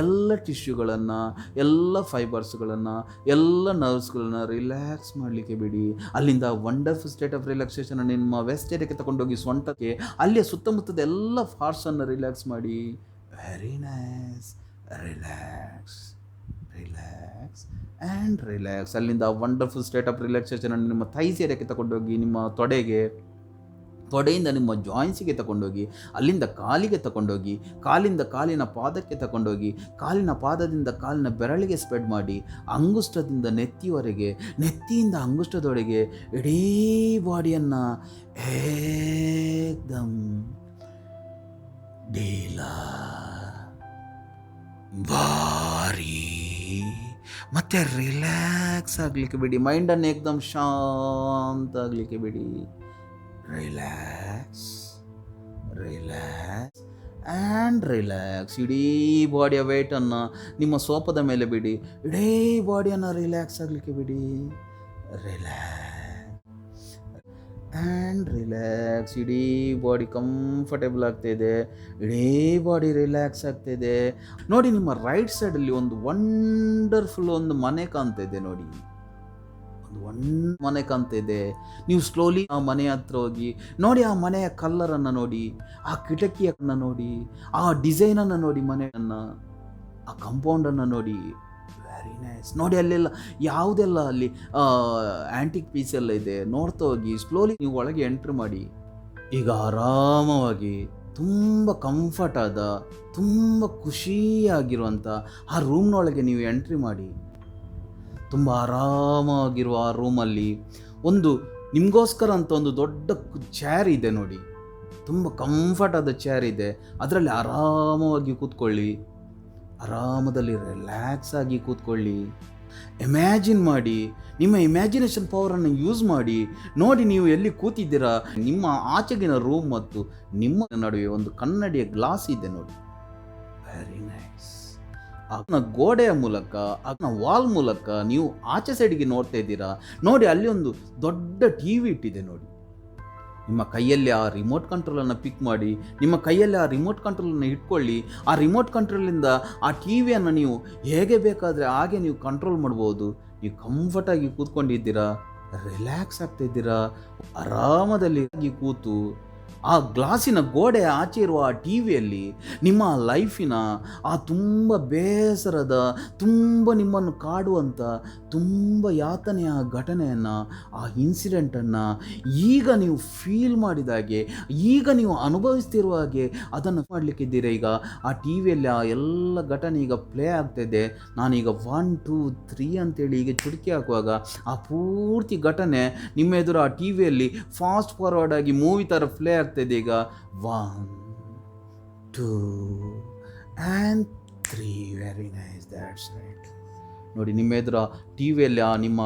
ಎಲ್ಲ ಟಿಶ್ಯೂಗಳನ್ನು, ಎಲ್ಲ ಫೈಬರ್ಸ್ಗಳನ್ನು, ಎಲ್ಲ ನರ್ವ್ಸ್ಗಳನ್ನು ರಿಲ್ಯಾಕ್ಸ್ ಮಾಡಲಿಕ್ಕೆ ಬಿಡಿ. ಅಲ್ಲಿಂದ ವಂಡರ್ಫುಲ್ ಸ್ಟೇಟ್ ಆಫ್ ರಿಲ್ಯಾಕ್ಸೇಷನನ್ನು ನಿಮ್ಮ ವೆಸ್ಟ್ ಏರಿಯಾಕ್ಕೆ ತಗೊಂಡೋಗಿ, ಸೊಂಟಕ್ಕೆ, ಅಲ್ಲಿಯ ಸುತ್ತಮುತ್ತದ ಎಲ್ಲ ಪಾರ್ಟ್ಸನ್ನು ರಿಲ್ಯಾಕ್ಸ್ ಮಾಡಿ. Very nice. Relax relax and relax. ಅಲ್ಲಿಂದ ವಂಡರ್ಫುಲ್ ಸ್ಟೇಟ್ ಆಫ್ ರಿಲ್ಯಾಕ್ಸೇಷನನ್ನು ನಿಮ್ಮ ಥೈಸ್ ಏರಿಯಾಕ್ಕೆ ತಗೊಂಡೋಗಿ, ನಿಮ್ಮ ತೊಡೆಗೆ, ತೊಡೆಯಿಂದ ನಿಮ್ಮ ಜಾಯಿಂಟ್ಸಿಗೆ ತಗೊಂಡೋಗಿ, ಅಲ್ಲಿಂದ ಕಾಲಿಗೆ ತಗೊಂಡೋಗಿ, ಕಾಲಿಂದ ಕಾಲಿನ ಪಾದಕ್ಕೆ ತಗೊಂಡೋಗಿ, ಕಾಲಿನ ಪಾದದಿಂದ ಕಾಲಿನ ಬೆರಳಿಗೆ ಸ್ಪ್ರೆಡ್ ಮಾಡಿ, ಅಂಗುಷ್ಟದಿಂದ ನೆತ್ತಿವರೆಗೆ, ನೆತ್ತಿಯಿಂದ ಅಂಗುಷ್ಟದೊಳಗೆ ಇಡೀ ಬಾಡಿಯನ್ನು ಏಕ್ದಮ್ ಡೀಲಾ ಭಾರಿ ಮತ್ತೆ ರಿಲ್ಯಾಕ್ಸ್ ಆಗಲಿಕ್ಕೆ ಬಿಡಿ. ಮೈಂಡನ್ನು ಏಕ್ದಮ್ ಶಾಂತ ಆಗಲಿಕ್ಕೆ ಬಿಡಿ. Relax relax and relax. ಇಡೀ ಬಾಡಿಯ ವೆಯ್ಟನ್ನು ನಿಮ್ಮ ಸೋಪದ ಮೇಲೆ ಬಿಡಿ. ಇಡೀ ಬಾಡಿಯನ್ನು ರಿಲ್ಯಾಕ್ಸ್ ಆಗಲಿಕ್ಕೆ ಬಿಡಿ. Relax and relax. ಇಡೀ ಬಾಡಿ ಕಂಫರ್ಟೇಬಲ್ ಆಗ್ತಾಯಿದೆ. ಇಡೀ ಬಾಡಿ ರಿಲ್ಯಾಕ್ಸ್ ಆಗ್ತಾಯಿದೆ. ನೋಡಿ, ನಿಮ್ಮ ರೈಟ್ ಸೈಡಲ್ಲಿ ಒಂದು ವಂಡರ್ಫುಲ್ ಒಂದು ಮನೆ ಕಾಣ್ತಾ ಇದೆ. ನೋಡಿ, ಒಂದು ಮನೆ ಕಾಣ್ತಾ ಇದೆ. ನೀವು ಸ್ಲೋಲಿ ಆ ಮನೆ ಹತ್ರ ಹೋಗಿ ನೋಡಿ. ಆ ಮನೆಯ ಕಲ್ಲರನ್ನು ನೋಡಿ, ಆ ಕಿಟಕಿಯನ್ನು ನೋಡಿ, ಆ ಡಿಸೈನನ್ನು ನೋಡಿ, ಮನೆಯನ್ನು, ಆ ಕಾಂಪೌಂಡನ್ನು ನೋಡಿ. Very nice. ನೋಡಿ ಅಲ್ಲೆಲ್ಲ ಯಾವುದೆಲ್ಲ ಅಲ್ಲಿ ಆ್ಯಂಟಿಕ್ ಪೀಸ್ ಎಲ್ಲ ಇದೆ, ನೋಡ್ತಾ ಹೋಗಿ. ಸ್ಲೋಲಿ ನೀವು ಒಳಗೆ ಎಂಟ್ರ್ ಮಾಡಿ. ಈಗ ಆರಾಮವಾಗಿ ತುಂಬ ಕಂಫರ್ಟ್ ಆದ, ತುಂಬ ಖುಷಿಯಾಗಿರುವಂಥ ಆ ರೂಮ್ನೊಳಗೆ ನೀವು ಎಂಟ್ರಿ ಮಾಡಿ. ತುಂಬ ಆರಾಮಾಗಿರುವ ಆ ರೂಮಲ್ಲಿ ಒಂದು ನಿಮಗೋಸ್ಕರ ಅಂತ ಒಂದು ದೊಡ್ಡ ಚೇರ್ ಇದೆ ನೋಡಿ, ತುಂಬ ಕಂಫರ್ಟ್ ಆದ ಚೇರ್ ಇದೆ. ಅದರಲ್ಲಿ ಆರಾಮವಾಗಿ ಕೂತ್ಕೊಳ್ಳಿ, ಆರಾಮದಲ್ಲಿ ರಿಲ್ಯಾಕ್ಸ್ ಆಗಿ ಕೂತ್ಕೊಳ್ಳಿ. ಇಮ್ಯಾಜಿನ್ ಮಾಡಿ, ನಿಮ್ಮ ಇಮ್ಯಾಜಿನೇಷನ್ ಪವರನ್ನು ಯೂಸ್ ಮಾಡಿ. ನೋಡಿ ನೀವು ಎಲ್ಲಿ ಕೂತಿದ್ದೀರಾ, ನಿಮ್ಮ ಆಚೆಗಿನ ರೂಮ್ ಮತ್ತು ನಿಮ್ಮ ನಡುವೆ ಒಂದು ಕನ್ನಡಿಯ ಗ್ಲಾಸ್ ಇದೆ ನೋಡಿ. Very nice. ಅದನ್ನ ಗೋಡೆಯ ಮೂಲಕ, ಅದನ್ನ ವಾಲ್ ಮೂಲಕ ನೀವು ಆಚೆ ಸೈಡ್ಗೆ ನೋಡ್ತಾ ಇದ್ದೀರಾ. ನೋಡಿ ಅಲ್ಲಿ ಒಂದು ದೊಡ್ಡ ಟಿ ವಿ ಇಟ್ಟಿದೆ ನೋಡಿ. ನಿಮ್ಮ ಕೈಯಲ್ಲಿ ಆ ರಿಮೋಟ್ ಕಂಟ್ರೋಲನ್ನು ಪಿಕ್ ಮಾಡಿ, ನಿಮ್ಮ ಕೈಯಲ್ಲಿ ಆ ರಿಮೋಟ್ ಕಂಟ್ರೋಲನ್ನು ಇಟ್ಕೊಳ್ಳಿ. ಆ ರಿಮೋಟ್ ಕಂಟ್ರೋಲಿಂದ ಆ ಟಿ ವಿಯನ್ನು ನೀವು ಹೇಗೆ ಬೇಕಾದರೆ ಹಾಗೆ ನೀವು ಕಂಟ್ರೋಲ್ ಮಾಡ್ಬೋದು. ನೀವು ಕಂಫರ್ಟಾಗಿ ಕೂತ್ಕೊಂಡಿದ್ದೀರಾ, ರಿಲ್ಯಾಕ್ಸ್ ಆಗ್ತಾಯಿದ್ದೀರಾ, ಆರಾಮದಲ್ಲಿ ಕೂತು ಆ ಗ್ಲಾಸಿನ ಗೋಡೆ ಆಚೆ ಇರುವ ಆ ಟಿ ವಿಯಲ್ಲಿ ನಿಮ್ಮ ಲೈಫಿನ ಆ ತುಂಬ ಬೇಸರದ, ತುಂಬ ನಿಮ್ಮನ್ನು ಕಾಡುವಂಥ, ತುಂಬ ಯಾತನೆಯ ಘಟನೆಯನ್ನು, ಆ ಇನ್ಸಿಡೆಂಟನ್ನು ಈಗ ನೀವು ಫೀಲ್ ಮಾಡಿದಾಗೆ, ಈಗ ನೀವು ಅನುಭವಿಸ್ತಿರುವ ಹಾಗೆ ಅದನ್ನು ಮಾಡಲಿಕ್ಕಿದ್ದೀರ. ಈಗ ಆ ಟಿ ವಿಯಲ್ಲಿ ಆ ಎಲ್ಲ ಘಟನೆ ಈಗ ಪ್ಲೇ ಆಗ್ತಾಯಿದೆ. ನಾನೀಗ 1 2 3 ಅಂತೇಳಿ ಈಗ ಚುಟುಕಿ ಹಾಕುವಾಗ ಆ ಪೂರ್ತಿ ಘಟನೆ ನಿಮ್ಮ ಎದುರು ಆ ಟಿ ವಿಯಲ್ಲಿ ಫಾಸ್ಟ್ ಫಾರ್ವರ್ಡ್ ಆಗಿ ಮೂವಿ ಥರ ಪ್ಲೇ ಆಗ್ತಾಯಿದೆ. ಈಗ 1 2 and 3. Very nice, that's right. ನೋಡಿ ನಿಮ್ಮ ಎದುರು ಟಿ ವಿಯಲ್ಲಿ ಆ ನಿಮ್ಮ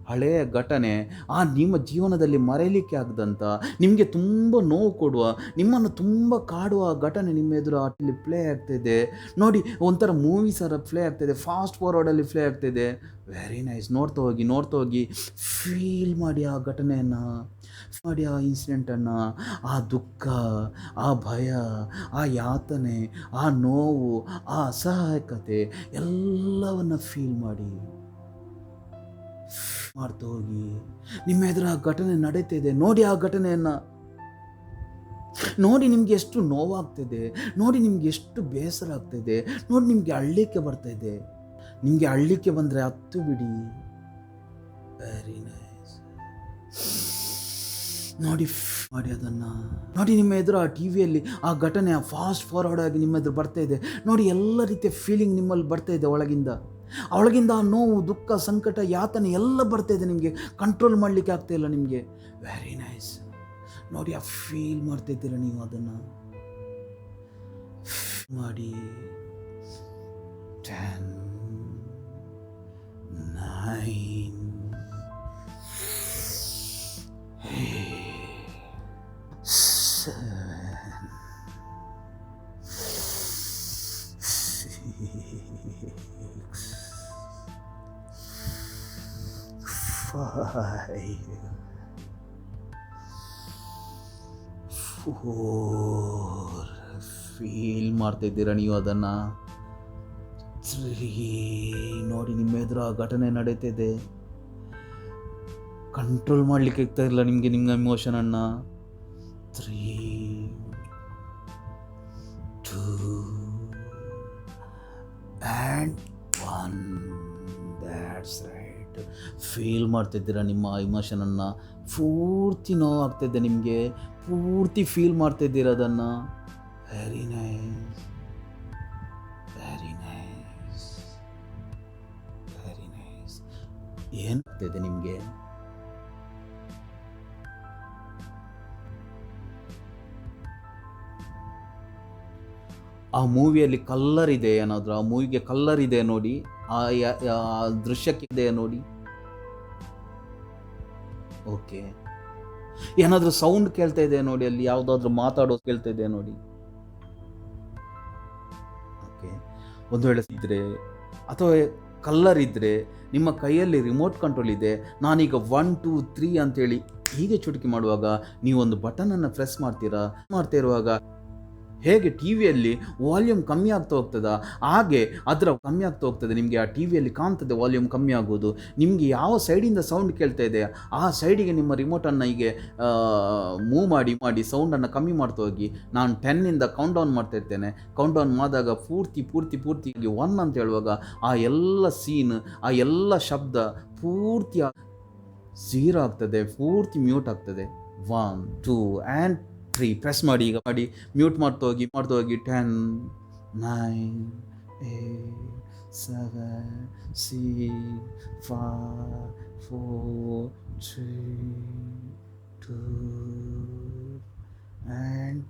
ಹಳೆಯ ಘಟನೆ, ಆ ನಿಮ್ಮ ಜೀವನದಲ್ಲಿ ಮರೆಯಲಿಕ್ಕೆ ಆಗದಂಥ, ನಿಮಗೆ ತುಂಬ ನೋವು ಕೊಡುವ, ನಿಮ್ಮನ್ನು ತುಂಬ ಕಾಡುವ ಘಟನೆ ನಿಮ್ಮ ಎದುರು ಅಲ್ಲಿ ಪ್ಲೇ ಆಗ್ತಾಯಿದೆ ನೋಡಿ. ಒಂಥರ ಮೂವಿ ಸರ ಪ್ಲೇ ಆಗ್ತಾಯಿದೆ, ಫಾಸ್ಟ್ ಫಾರ್ವರ್ಡಲ್ಲಿ ಪ್ಲೇ ಆಗ್ತಾಯಿದೆ. Very nice. ನೋಡ್ತಾ ಹೋಗಿ ಫೀಲ್ ಮಾಡಿ ಆ ಘಟನೆಯನ್ನು, ಮಾಡಿ ಆ ಇನ್ಸಿಡೆಂಟನ್ನು, ಆ ದುಃಖ, ಆ ಭಯ, ಆ ಯಾತನೆ, ಆ ನೋವು, ಆ ಅಸಹಾಯಕತೆ ಎಲ್ಲವನ್ನು ಫೀಲ್ ಮಾಡ್ತಾ ಹೋಗಿ. ನಿಮ್ಮ ಎದುರು ಆ ಘಟನೆ ನಡೀತಿದೆ ನೋಡಿ. ಆ ಘಟನೆಯನ್ನು ನೋಡಿ, ನಿಮಗೆ ಎಷ್ಟು ನೋವಾಗ್ತಿದೆ ನೋಡಿ, ನಿಮ್ಗೆ ಎಷ್ಟು ಬೇಸರ ಆಗ್ತಿದೆ ನೋಡಿ. ನಿಮಗೆ ಅಳ್ಳಿಕ್ಕೆ ಬರ್ತಾಯಿದೆ. ನಿಮಗೆ ಅಳ್ಳಿಕ್ಕೆ ಬಂದರೆ ಹತ್ತು ಬಿಡಿ. Very nice. ನೋಡಿ ಮಾಡಿ ಅದನ್ನು ನೋಡಿ. ನಿಮ್ಮ ಎದುರು ಆ ಟಿ ವಿಯಲ್ಲಿ ಆ ಘಟನೆ ಫಾಸ್ಟ್ ಫಾರ್ವರ್ಡ್ ಆಗಿ ನಿಮ್ಮ ಎದುರು ಬರ್ತಾಯಿದೆ ನೋಡಿ. ಎಲ್ಲ ರೀತಿಯ ಫೀಲಿಂಗ್ ನಿಮ್ಮಲ್ಲಿ ಬರ್ತಾಯಿದೆ ಒಳಗಿಂದ ಆ ನೋವು, ದುಃಖ, ಸಂಕಟ, ಯಾತನೆ ಎಲ್ಲ ಬರ್ತಾಯಿದೆ. ನಿಮಗೆ ಕಂಟ್ರೋಲ್ ಮಾಡಲಿಕ್ಕೆ ಆಗ್ತಾಯಿಲ್ಲ ನಿಮಗೆ. Very nice. ನೋಡಿ ಆ ಫೀಲ್ ಮಾಡ್ತಾಯಿದ್ದೀರ ನೀವು, ಅದನ್ನು ಮಾಡಿ. 10 9 7 6 5 4. ಫೀಲ್ ಮಾಡ್ತಿದ್ದೀರಾ ನೀವು ಅದನ್ನು. 3. ನೋಡಿ ನಿಮ್ಮ ಎದುರು ಆ ಘಟನೆ ನಡೀತಿದೆ. ಕಂಟ್ರೋಲ್ ಮಾಡಲಿಕ್ಕೆ ಆಗ್ತಾ ಇಲ್ಲ ನಿಮಗೆ ನಿಮ್ಮ ಎಮೋಷನನ್ನು. 3 2 and 1. That's right. ಫೀಲ್ ಮಾಡ್ತಿದ್ದೀರಾ ನಿಮ್ಮ ಇಮೋಷನನ್ನು. ಪೂರ್ತಿ ನೋವಾಗ್ತಿದ್ದೆ ನಿಮಗೆ, ಪೂರ್ತಿ ಫೀಲ್ ಮಾಡ್ತಿದ್ದೀರ ಅದನ್ನು. Very nice, very nice, very nice. ಏನಾಗ್ತಿದೆ ನಿಮಗೆ? ಆ ಮೂವಿಯಲ್ಲಿ ಕಲ್ಲರ್ ಇದೆ ಏನಾದರೂ? ಆ ಮೂವಿಗೆ ಕಲ್ಲರ್ ಇದೆ ನೋಡಿ, ಆ ದೃಶ್ಯಕ್ಕಿದೆ ನೋಡಿ. ಓಕೆ. ಏನಾದರೂ ಸೌಂಡ್ ಕೇಳ್ತಾ ಇದೆ ನೋಡಿ, ಅಲ್ಲಿ ಯಾವುದಾದ್ರೂ ಮಾತಾಡೋದು ಕೇಳ್ತಾ ಇದೆ ನೋಡಿ. ಓಕೆ. ಒಂದು ವೇಳೆ ಇದ್ದರೆ ಅಥವಾ ಕಲ್ಲರ್ ಇದ್ದರೆ ನಿಮ್ಮ ಕೈಯಲ್ಲಿ ರಿಮೋಟ್ ಕಂಟ್ರೋಲ್ ಇದೆ. ನಾನೀಗ 1 2 3 ಅಂತೇಳಿ ಹೀಗೆ ಚುಟುಕಿ ಮಾಡುವಾಗ ನೀವೊಂದು ಬಟನನ್ನು ಪ್ರೆಸ್ ಮಾಡ್ತಾ ಇರುವಾಗ ಹೇಗೆ ಟಿ ವಿಯಲ್ಲಿ ವಾಲ್ಯೂಮ್ ಕಮ್ಮಿ ಆಗ್ತಾ ಹೋಗ್ತದ, ಹಾಗೆ ಅದರ ಕಮ್ಮಿ ಆಗ್ತಾ ಹೋಗ್ತದೆ. ನಿಮಗೆ ಆ ಟಿ ವಿಯಲ್ಲಿ ಕಾಣ್ತದೆ ವಾಲ್ಯೂಮ್ ಕಮ್ಮಿ ಆಗೋದು. ನಿಮಗೆ ಯಾವ ಸೈಡಿಂದ ಸೌಂಡ್ ಕೇಳ್ತಾ ಇದೆ ಆ ಸೈಡಿಗೆ ನಿಮ್ಮ ರಿಮೋಟನ್ನು ಹೀಗೆ ಮೂವ್ ಮಾಡಿ ಸೌಂಡನ್ನು ಕಮ್ಮಿ ಮಾಡ್ತಾ ಹೋಗಿ. ನಾನು 10ಇಂದ ಕೌಂಟ್ ಡೌನ್ ಮಾಡ್ತಾ ಇರ್ತೇನೆ. ಕೌಂಟ್ ಡೌನ್ ಮಾಡಿದಾಗ ಪೂರ್ತಿ 1 ಅಂತ ಹೇಳುವಾಗ ಆ ಎಲ್ಲ ಸೀನ್, ಆ ಎಲ್ಲ ಶಬ್ದ ಪೂರ್ತಿ 0 ಆಗ್ತದೆ, ಪೂರ್ತಿ ಮ್ಯೂಟ್ ಆಗ್ತದೆ. 1 2 and 3 ಪ್ರೆಸ್ ಮಾಡಿ. ಈಗ ಮಾಡಿ ಮ್ಯೂಟ್ ಮಾಡ್ತೋಗಿ 10 9 8 7 6 5 4 3 2 ಆ್ಯಂಡ್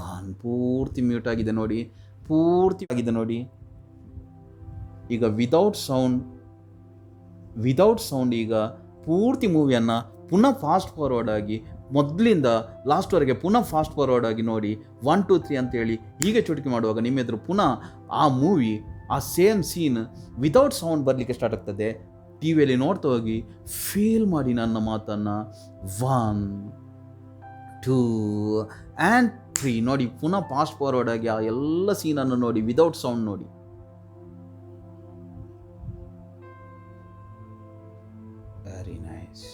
1. ಪೂರ್ತಿ ಮ್ಯೂಟ್ ಆಗಿದೆ ನೋಡಿ, ಪೂರ್ತಿ ಆಗಿದೆ ನೋಡಿ. ಈಗ ವಿದೌಟ್ ಸೌಂಡ್ ಈಗ ಪೂರ್ತಿ ಮೂವಿಯನ್ನು ಪುನಃ ಫಾಸ್ಟ್ ಫಾರ್ವರ್ಡ್ ಆಗಿ ಮೊದಲಿಂದ ಲಾಸ್ಟ್ವರೆಗೆ ಪುನಃ ಫಾಸ್ಟ್ ಫಾರ್ವರ್ಡ್ ಆಗಿ ನೋಡಿ. 1 2 3 ಅಂತೇಳಿ ಹೀಗೆ ಚುಟುಕಿ ಮಾಡುವಾಗ ನಿಮ್ಮ ಎದುರು ಪುನಃ ಆ ಮೂವಿ, ಆ ಸೇಮ್ ಸೀನ್ ವಿದೌಟ್ ಸೌಂಡ್ ಬರಲಿಕ್ಕೆ ಸ್ಟಾರ್ಟ್ ಆಗ್ತದೆ. ಟಿ ವಿಯಲ್ಲಿ ನೋಡ್ತಾ ಹೋಗಿ ಫೀಲ್ ಮಾಡಿ ನನ್ನ ಮಾತನ್ನು. 1 2 ಆ್ಯಂಡ್ 3 ನೋಡಿ. ಪುನಃ ಫಾಸ್ಟ್ ಫಾರ್ವರ್ಡ್ ಆಗಿ ಆ ಎಲ್ಲ ಸೀನನ್ನು ನೋಡಿ, ವಿದೌಟ್ ಸೌಂಡ್ ನೋಡಿ. Very nice.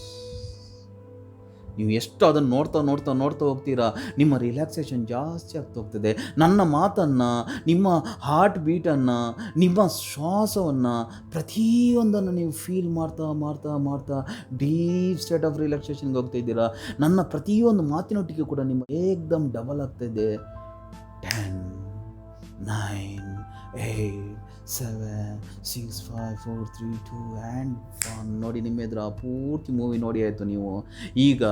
ನೀವು ಎಷ್ಟು ಅದನ್ನು ನೋಡ್ತಾ ಹೋಗ್ತೀರಾ, ನಿಮ್ಮ ರಿಲ್ಯಾಕ್ಸೇಷನ್ ಜಾಸ್ತಿ ಆಗ್ತಾ ಹೋಗ್ತದೆ. ನನ್ನ ಮಾತನ್ನು, ನಿಮ್ಮ ಹಾರ್ಟ್ ಬೀಟನ್ನು, ನಿಮ್ಮ ಶ್ವಾಸವನ್ನು, ಪ್ರತಿಯೊಂದನ್ನು ನೀವು ಫೀಲ್ ಮಾಡ್ತಾ ಡೀಪ್ ಸ್ಟೇಟ್ ಆಫ್ ರಿಲ್ಯಾಕ್ಸೇಷನ್ಗೆ ಹೋಗ್ತಾ ಇದ್ದೀರಾ. ನನ್ನ ಪ್ರತಿಯೊಂದು ಮಾತಿನೊಟ್ಟಿಗೆ ಕೂಡ ನಿಮ್ಮ ಏಕ್ದಮ್ ಡಬಲ್ ಆಗ್ತಾಯಿದೆ. 10 9 8 7 6 5 4 3 2 ಆ್ಯಂಡ್ 1 ನೋಡಿ. ನಿಮ್ಮ ಎದುರು ಆ ಪೂರ್ತಿ ಮೂವಿ ನೋಡಿ ಆಯಿತು. ನೀವು ಈಗ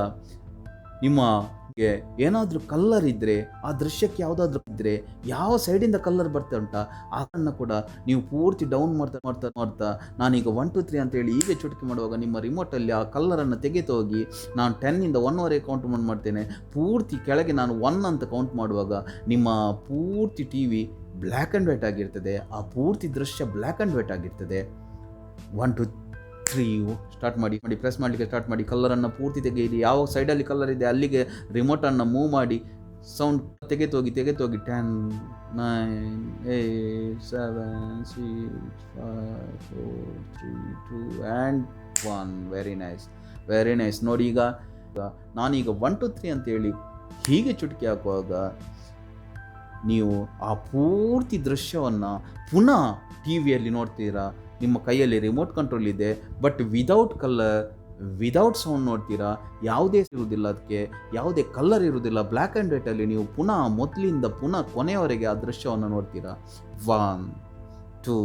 ನಿಮಗೆ ಏನಾದರೂ ಕಲ್ಲರ್ ಇದ್ದರೆ, ಆ ದೃಶ್ಯಕ್ಕೆ ಯಾವುದಾದ್ರೂ ಇದ್ದರೆ, ಯಾವ ಸೈಡಿಂದ ಕಲ್ಲರ್ ಬರ್ತಾ ಉಂಟಾ ಆ ಕಣ್ಣ ಕೂಡ ನೀವು ಪೂರ್ತಿ ಡೌನ್ ಮಾಡ್ತಾ ನಾನೀಗ 1 2 3 ಅಂತೇಳಿ ಹೀಗೆ ಚುಟುಕಿ ಮಾಡುವಾಗ ನಿಮ್ಮ ರಿಮೋಟಲ್ಲಿ ಆ ಕಲ್ಲರನ್ನು ತೆಗೆದು ಹೋಗಿ ನಾನು 10ಇಂದ 1ವರೆಗೆ ಕೌಂಟ್ ಮಾಡ್ತೇನೆ. ಪೂರ್ತಿ ಕೆಳಗೆ ನಾನು 1 ಅಂತ ಕೌಂಟ್ ಮಾಡುವಾಗ ನಿಮ್ಮ ಪೂರ್ತಿ T V black and white ಆಗಿರ್ತದೆ. ಆ ಪೂರ್ತಿ ದೃಶ್ಯ ಬ್ಲ್ಯಾಕ್ ಆ್ಯಂಡ್ ವೈಟ್ ಆಗಿರ್ತದೆ. 1 2 3 ಸ್ಟಾರ್ಟ್ ಮಾಡಿ. ಪ್ರೆಸ್ ಮಾಡಲಿಕ್ಕೆ ಸ್ಟಾರ್ಟ್ ಮಾಡಿ. ಕಲ್ಲರನ್ನು ಪೂರ್ತಿ ತೆಗೆಯಿರಿ. ಯಾವ ಸೈಡಲ್ಲಿ ಕಲ್ಲರ್ ಇದೆ ಅಲ್ಲಿಗೆ ರಿಮೋಟನ್ನು ಮೂವ್ ಮಾಡಿ. ಸೌಂಡ್ ತೆಗೆದೋಗಿ 10 9 8 7 6 5 4 3 2 ಆ್ಯಂಡ್ 1. ವೆರಿ ನೈಸ್ ನೋಡಿ. ಈಗ ನಾನೀಗ 1 2 3 ಅಂತೇಳಿ ಹೀಗೆ ಚುಟುಕಿ ಹಾಕುವಾಗ ನೀವು ಆ ಪೂರ್ತಿ ದೃಶ್ಯವನ್ನು ಪುನಃ ಟಿ ವಿಯಲ್ಲಿ ನೋಡ್ತೀರಾ. ನಿಮ್ಮ ಕೈಯಲ್ಲಿ ರಿಮೋಟ್ ಕಂಟ್ರೋಲ್ ಇದೆ, but without colour, without sound ನೋಡ್ತೀರಾ. ಯಾವುದೇ ಇರುವುದಿಲ್ಲ, ಅದಕ್ಕೆ ಯಾವುದೇ ಕಲ್ಲರ್ ಇರುವುದಿಲ್ಲ. ಬ್ಲ್ಯಾಕ್ ಆ್ಯಂಡ್ ವೈಟಲ್ಲಿ ನೀವು ಪುನಃ ಮೊದಲಿಂದ ಪುನಃ ಕೊನೆಯವರೆಗೆ ಆ ದೃಶ್ಯವನ್ನು ನೋಡ್ತೀರಾ. 1 2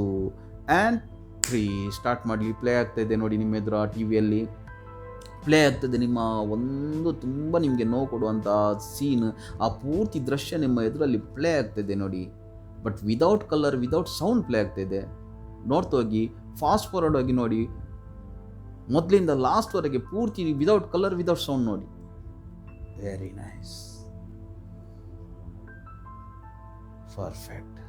ಆ್ಯಂಡ್ 3 ಸ್ಟಾರ್ಟ್ ಮಾಡಲಿ. ಪ್ಲೇ ಆಗ್ತಾಯಿದೆ ನೋಡಿ ನಿಮ್ಮ ಎದುರು. ಆ ಟಿ ವಿಯಲ್ಲಿ ಪ್ಲೇ ಆಗ್ತದೆ. ನಿಮ್ಮ ಒಂದು ತುಂಬ ನಿಮಗೆ ನೋವು ಕೊಡುವಂಥ ಸೀನ್, ಆ ಪೂರ್ತಿ ದೃಶ್ಯ ನಿಮ್ಮ ಎದುರಲ್ಲಿ ಪ್ಲೇ ಆಗ್ತಾಯಿದೆ ನೋಡಿ. But without colour, without sound play ಆಗ್ತಾಯಿದೆ. ನೋಡ್ತಾ ಹೋಗಿ ಫಾಸ್ಟ್ ಫಾರ್ವರ್ಡ್ ಆಗಿ ನೋಡಿ. ಮೊದಲಿಂದ ಲಾಸ್ಟ್ವರೆಗೆ ಪೂರ್ತಿ ವಿದೌಟ್ ಕಲರ್, ವಿದೌಟ್ ಸೌಂಡ್ ನೋಡಿ. Very nice, perfect,